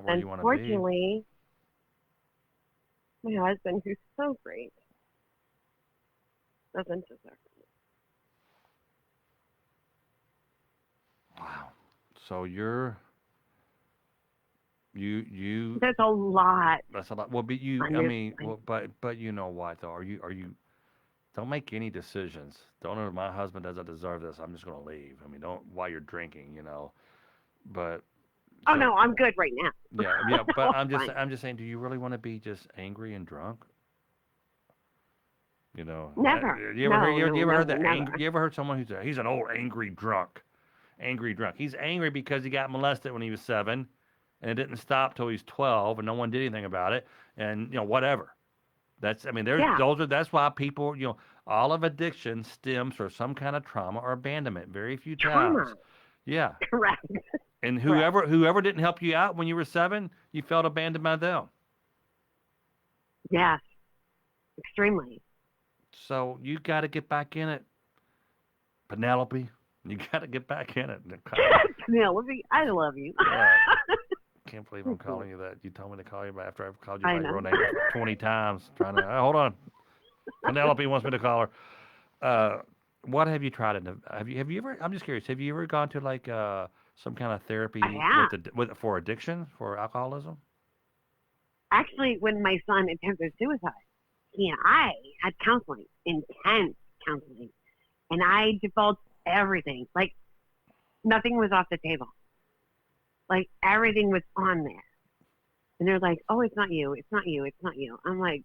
where you want to be. Unfortunately, my husband, who's so great, doesn't deserve it. Wow. So you There's a lot. that's a lot. Well, but on your but you know what though? Are you don't make any decisions. Don't my husband doesn't deserve this. I'm just going to leave. I mean, don't while you're drinking, But Oh so- no, I'm good right now. Yeah, but Fine. I'm just saying, do you really want to be just angry and drunk? Never. You ever heard that? Never. You ever heard someone who's he's an old angry drunk? Angry drunk. He's angry because he got molested when he was 7, and it didn't stop till he's 12, and no one did anything about it, and whatever. That's that's why people all of addiction stems from some kind of trauma or abandonment. Very few times. Trauma. Yeah. Correct. And whoever didn't help you out when you were 7, you felt abandoned by them. Yes. Extremely. So you got to get back in it, Penelope. You got to get back in it. Penelope, I love you. Yeah. can't believe I'm calling you that. You told me to call you back after I've called you I by your know. real name 20 times. Trying to hold on. Penelope wants me to call her. What have you tried? Have you ever? I'm just curious. Have you ever gone to like some kind of therapy I have. for addiction, for alcoholism? Actually, when my son attempted suicide, he and I had counseling, intense counseling, and I divulged everything. Like nothing was off the table. Like everything was on there. And they're like, "Oh, it's not you. It's not you. It's not you." I'm like,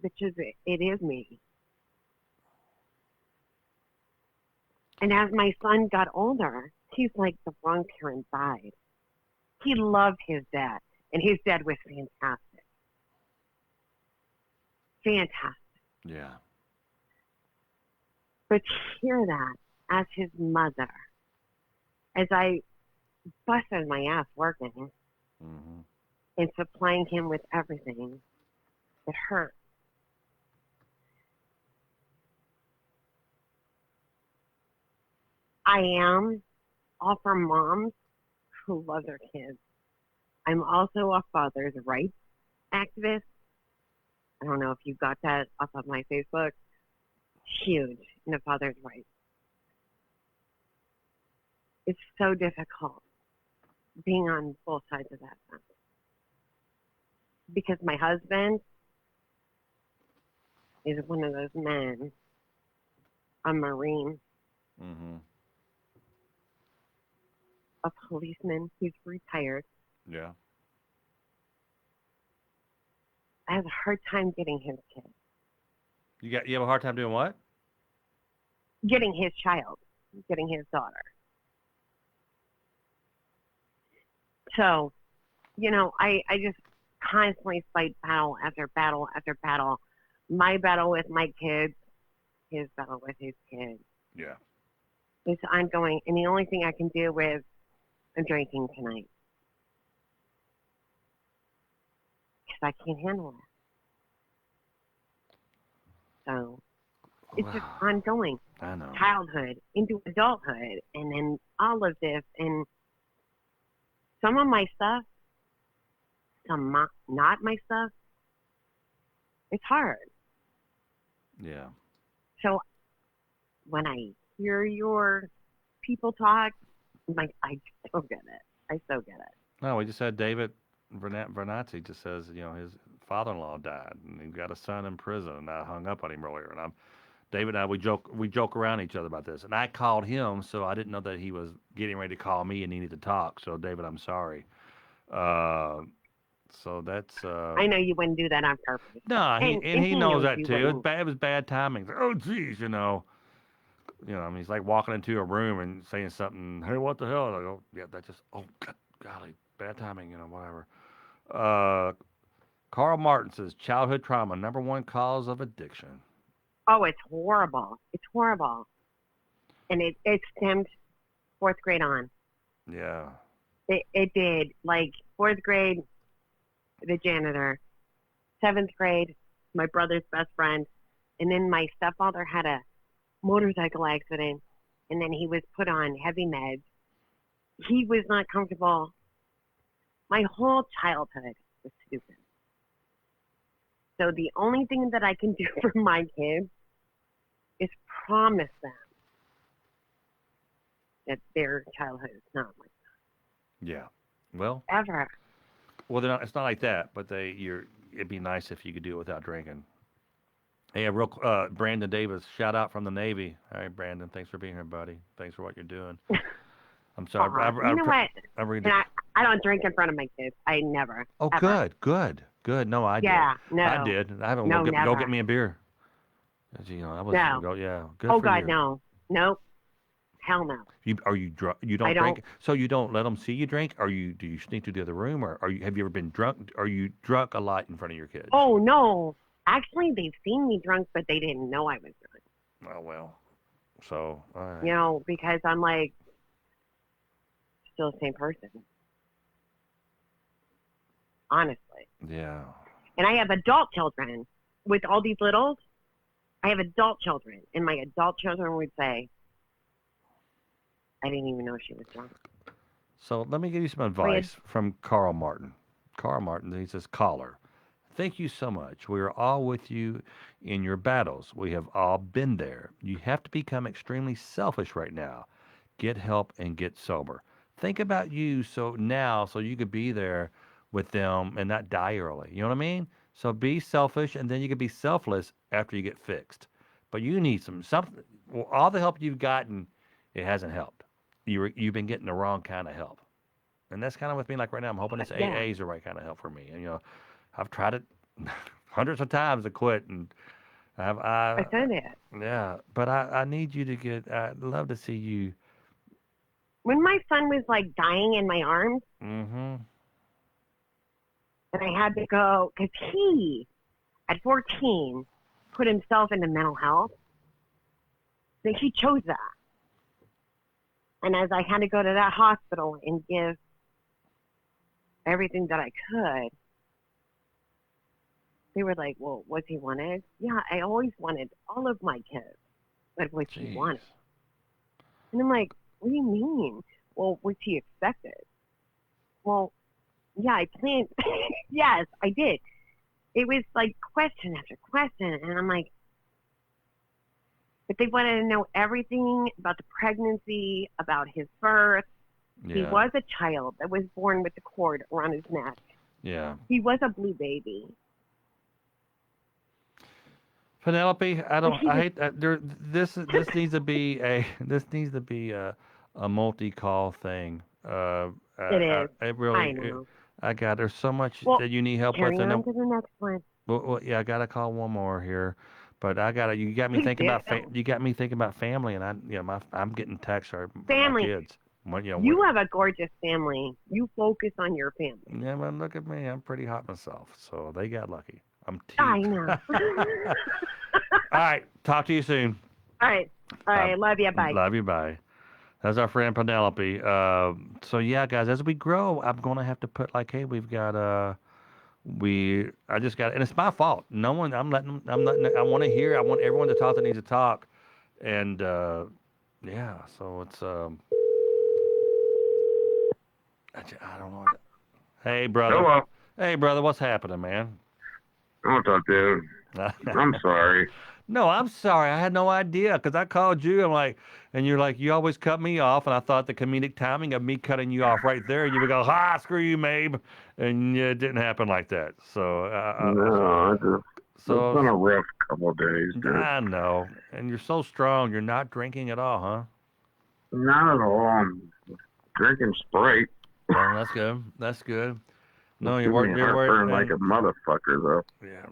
"Bitches, it is me." And as my son got older, he's like, the wrong parent died. He loved his dad, and his dad was fantastic. Fantastic. Yeah. But to hear that as his mother, as I busted my ass working Mm-hmm. and supplying him with everything, it hurt. I am all for moms who love their kids. I'm also a father's rights activist. I don't know if you got that off of my Facebook. Huge in the father's rights. It's so difficult being on both sides of that fence. Because my husband is one of those men, a Marine, Mm-hmm. a policeman. He's retired. Yeah. I have a hard time getting his kid, You have a hard time doing what? getting his child, getting his daughter. So, I just constantly fight battle after battle after battle. My battle with my kids, his battle with his kids. Yeah. It's ongoing, and the only thing I can do is I'm drinking tonight because I can't handle it. So it's just Wow. ongoing. I know. Childhood into adulthood, and then all of this, and some of my stuff, some not my stuff. It's hard. Yeah. So when I hear your people talk, I'm like, I so get it. I so get it. No, we just had David Vernazzi just says, his father-in-law died and he got a son in prison, and I hung up on him earlier. And David and I, we joke around each other about this. And I called him, so I didn't know that he was getting ready to call me and he needed to talk. So David, I'm sorry. So that's I know you wouldn't do that on purpose. no, And he knows that you too. wouldn't. It was bad timing. Oh, geez, I mean, he's like walking into a room and saying something. Hey, what the hell? And I go, yeah, that just, oh, golly, bad timing. Whatever. Carl Martin says childhood trauma, number one cause of addiction. Oh, it's horrible. It's horrible. And it stemmed fourth grade on. Yeah. It did. Like fourth grade, the janitor. Seventh grade, my brother's best friend. And then my stepfather had a motorcycle accident, and then he was put on heavy meds. He was not comfortable. My whole childhood was stupid. So the only thing that I can do for my kids is promise them that their childhood is not like Yeah. Well, that. Ever. well, it's not like that, but it'd be nice if you could do it without drinking. Hey, Brandon Davis, shout out from the Navy. All right, Brandon, thanks for being here, buddy. Thanks for what you're doing. I'm sorry. You know what? I read And I don't drink in front of my kids. I never. Oh, ever. good. No, I did. Yeah, no. I did. I haven't. No, Go never. get me a beer. I was. No. Yeah. Good Oh, for God, you. no. Nope. Hell no. You drunk? You don't I drink. don't. So you don't let them see you drink, or do you sneak to the other room, or have you ever been drunk? Are you drunk a lot in front of your kids? Oh, no. Actually, they've seen me drunk, but they didn't know I was drunk. Oh well. So. All right. Because I'm like still the same person. Honestly. Yeah. And I have adult children with all these littles. I have adult children, and my adult children would say, I didn't even know she was drunk. So let me give you some advice from Carl Martin. Carl Martin, he says, caller, thank you so much. We are all with you in your battles. We have all been there. You have to become extremely selfish right now. Get help and get sober. Think about you so you could be there with them and not die early. You know what I mean? So be selfish and then you can be selfless after you get fixed. But you need something. Well, all the help you've gotten, it hasn't helped. You've been getting the wrong kind of help. And that's kind of with me like right now. I'm hoping this AA is the right kind of help for me. And I've tried it hundreds of times to quit, and I've done it. Yeah, but I need you to get. I'd love to see you. When my son was like dying in my arms, Mm-hmm. and I had to go because he, at 14, put himself into mental health. So he chose that. And as I had to go to that hospital and give everything that I could, they were like, well, what's he wanted? Yeah, I always wanted all of my kids, but what's he wanted? And I'm like, what do you mean? Well, what's he expected? Well, yeah, I planned. Yes, I did. It was like question after question. And I'm like, but they wanted to know everything about the pregnancy, about his birth. Yeah. He was a child that was born with the cord around his neck. Yeah. He was a blue baby. Penelope, I hate that. This needs to be a multi-call thing. It is. It really. I know. There's so much Well, that you need help with. Carry on to the next one. Well, yeah, I gotta call one more here, but you got me thinking about family, and I'm getting texts from Family. my kids. You have a gorgeous family. You focus on your family. Yeah, but look at me. I'm pretty hot myself, so they got lucky. I'm teeth. I know. All right, talk to you soon. All right. Love you. Bye. Love you. Bye. That's our friend Penelope. So yeah, guys, as we grow, I'm gonna have to put like, hey, we've got I just got, and it's my fault. I want to hear. I want everyone to talk that needs to talk, and yeah. So it's I don't know. Hey, brother. Hello. Hey, brother. What's happening, man? What's up, dude? I'm sorry. No, I'm sorry. I had no idea because I called you. I'm like, and you're like, you always cut me off, and I thought the comedic timing of me cutting you off right there, you would go, "Ha, screw you, Mabe," and it didn't happen like that. So it's been a rough couple of days, dude. I know, and you're so strong. You're not drinking at all, huh? Not at all. I'm drinking Sprite. Well, that's good. That's good. No, you're working like a motherfucker, though. Yeah.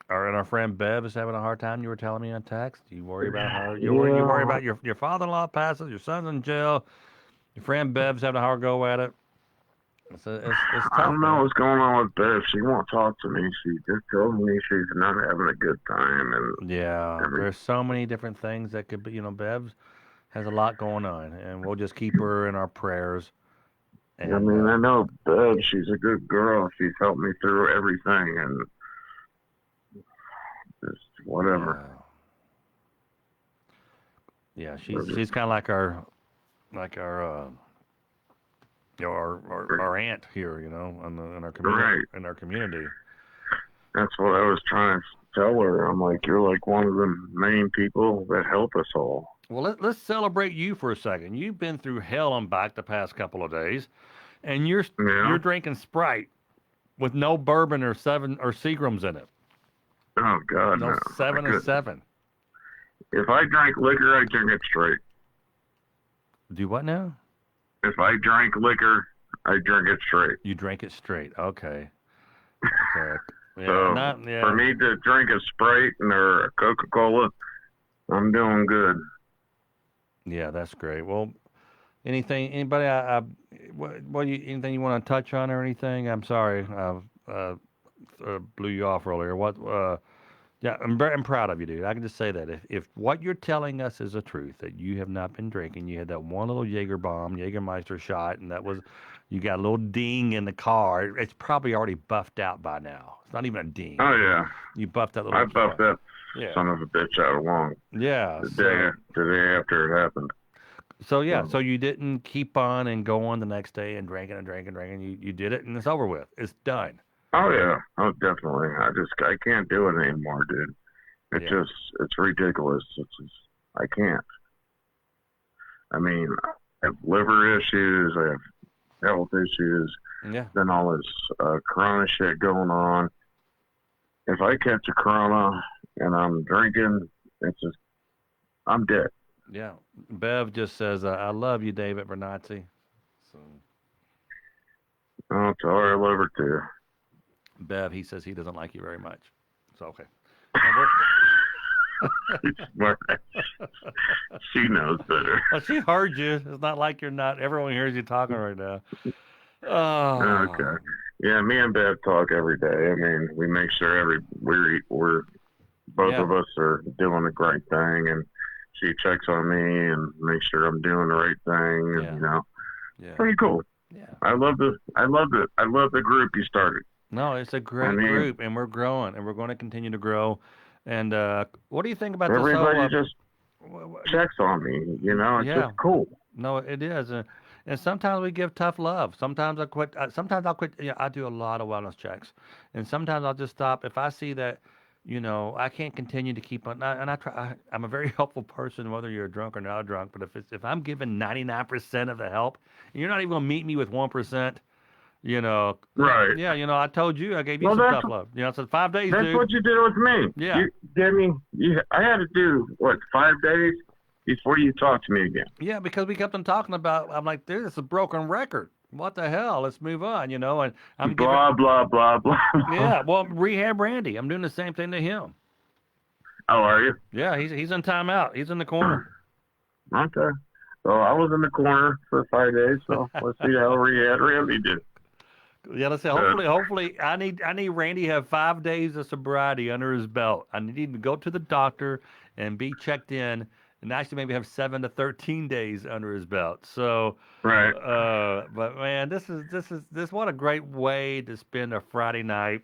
And our friend Bev is having a hard time. You were telling me on text. You worry about her. You worry about your father-in-law passes. Your son's in jail. Your friend Bev's having a hard go at it. It's tough. I don't know what's going on with Bev. She won't talk to me. She just told me she's not having a good time. And there's so many different things that could be. Bev has a lot going on, and we'll just keep her in our prayers. And, I mean, I know Bev. She's a good girl. She's helped me through everything, and just whatever. Yeah, she's kind of like our aunt here, in our community. Right. In our community. That's what I was trying to tell her. I'm like, you're like one of the main people that help us all. Well, let's celebrate you for a second. You've been through hell and back the past couple of days, and you're drinking Sprite with no bourbon or Seagrams in it. Oh God, no. 7 and 7. If I drank liquor, I drink it straight. Do what now? If I drank liquor, I drink it straight. You drink it straight. Okay. Okay. Yeah, for me to drink a Sprite or a Coca-Cola, I'm doing good. Yeah, that's great. Well, anything you want to touch on or anything? I'm sorry, blew you off earlier. I'm proud of you, dude. I can just say that if what you're telling us is the truth, that you have not been drinking, you had that one little Jägermeister shot, and you got a little ding in the car. It's probably already buffed out by now. It's not even a ding. Oh yeah, you buffed that little. I buffed that son of a bitch out long. Yeah, the day after it happened. So yeah, So, so you didn't keep on and go on the next day and drinking and drinking and drinking. You did it and it's over with. It's done. oh yeah, oh definitely. I can't do it anymore, dude. Yeah. It's ridiculous. It's just, I can't. I mean, I have liver issues. I have health issues. Yeah. Then all this Corona shit going on. If I catch a Corona and I'm drinking, it's just I'm dead. Yeah. Bev just says, I love you, David Bernazzi. So Oh, tell her I love her too. Bev, he says he doesn't like you very much. So okay. Smart. She knows better. Well, she heard you. It's not like you're not. Everyone hears you talking right now. Oh. Okay. Yeah, me and Bev talk every day. I mean, we make sure we're both Yeah. of us are doing the right thing, and she checks on me and makes sure I'm doing the right thing. And, Yeah. you know, Yeah. pretty cool. Yeah. I love the group you started. No, it's a great mean- group, and we're growing, and we're going to continue to grow. And what do you think about this Everybody whole? just checks on me. You know, it's Yeah. just cool. No, it is, and sometimes we give tough love. Sometimes I quit. Sometimes I'll quit. Yeah, I do a lot of wellness checks, and sometimes I'll just stop if I see that, I can't continue to keep on. And I try. I'm a very helpful person, whether you're drunk or not drunk. But if I'm giving 99% of the help, and you're not even gonna meet me with 1%. Right. Yeah, I told you I gave you Well, some that's- tough love. So 5 days, That's dude. what you did with me. Yeah. You gave me. I had to do what 5 days before you talked to me again. Yeah, because we kept on talking about. I'm like, dude, it's a broken record. What the hell? Let's move on. And I'm giving. Blah blah blah blah. Yeah, well, rehab Randy. I'm doing the same thing to him. Oh, are you? Yeah, he's in timeout. He's in the corner. Okay. So I was in the corner for 5 days. So let's see how rehab Randy did. Yeah, let's say hopefully I need Randy to have 5 days of sobriety under his belt. I need him to go to the doctor and be checked in, and actually maybe have 7 to 13 days under his belt. So Right. but man, this what a great way to spend a Friday night,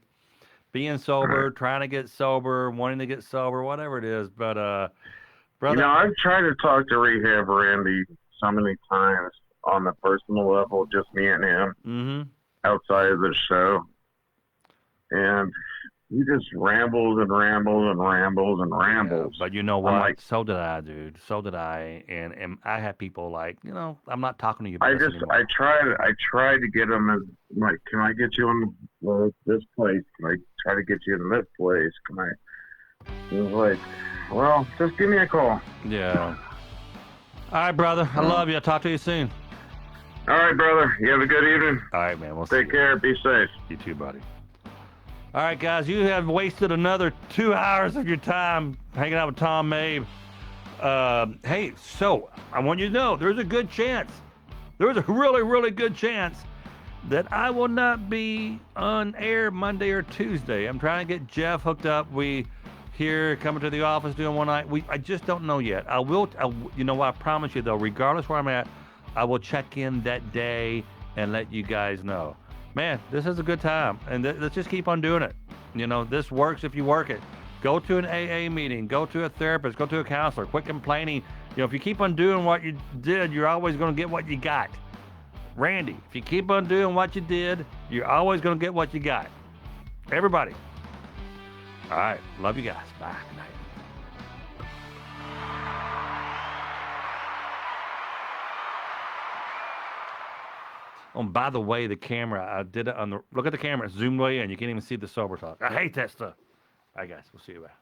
being sober, trying to get sober, wanting to get sober, whatever it is. But brother, I've tried to talk to rehab Randy so many times on the personal level, just me and him. mm-hmm. Outside of the show, and he just rambles and rambles and rambles and rambles. But you know what? like- So did I, dude. So did I. And I had people like, I'm not talking to you about I this just anymore. I tried to get him as like, can I get you in this place? Can I try to get you in this place? Can I? He was like, well, just give me a call. Yeah. All right, brother. I love you. I'll talk to you soon. All right, brother. You have a good evening. All right, man. We'll see Take you. care. Be safe. You too, buddy. All right, guys. You have wasted another 2 hours of your time hanging out with Tom Mabe. Hey, so I want you to know there's a good chance. There's a really, really good chance that I will not be on air Monday or Tuesday. I'm trying to get Jeff hooked up. We here coming to the office doing one night. I just don't know yet. I will. You know what? I promise you though, regardless where I'm at, I will check in that day and let you guys know. Man, this is a good time, and let's just keep on doing it. This works if you work it. Go to an AA meeting, go to a therapist, go to a counselor. Quit complaining. If you keep on doing what you did, you're always going to get what you got. Randy, if you keep on doing what you did, you're always going to get what you got. Everybody. All right. Love you guys. Bye. Good night. Oh, and by the way, the camera, I did it look at the camera, it's zoomed way in. You can't even see the sober talk. I hate that stuff. All right, guys. We'll see you back.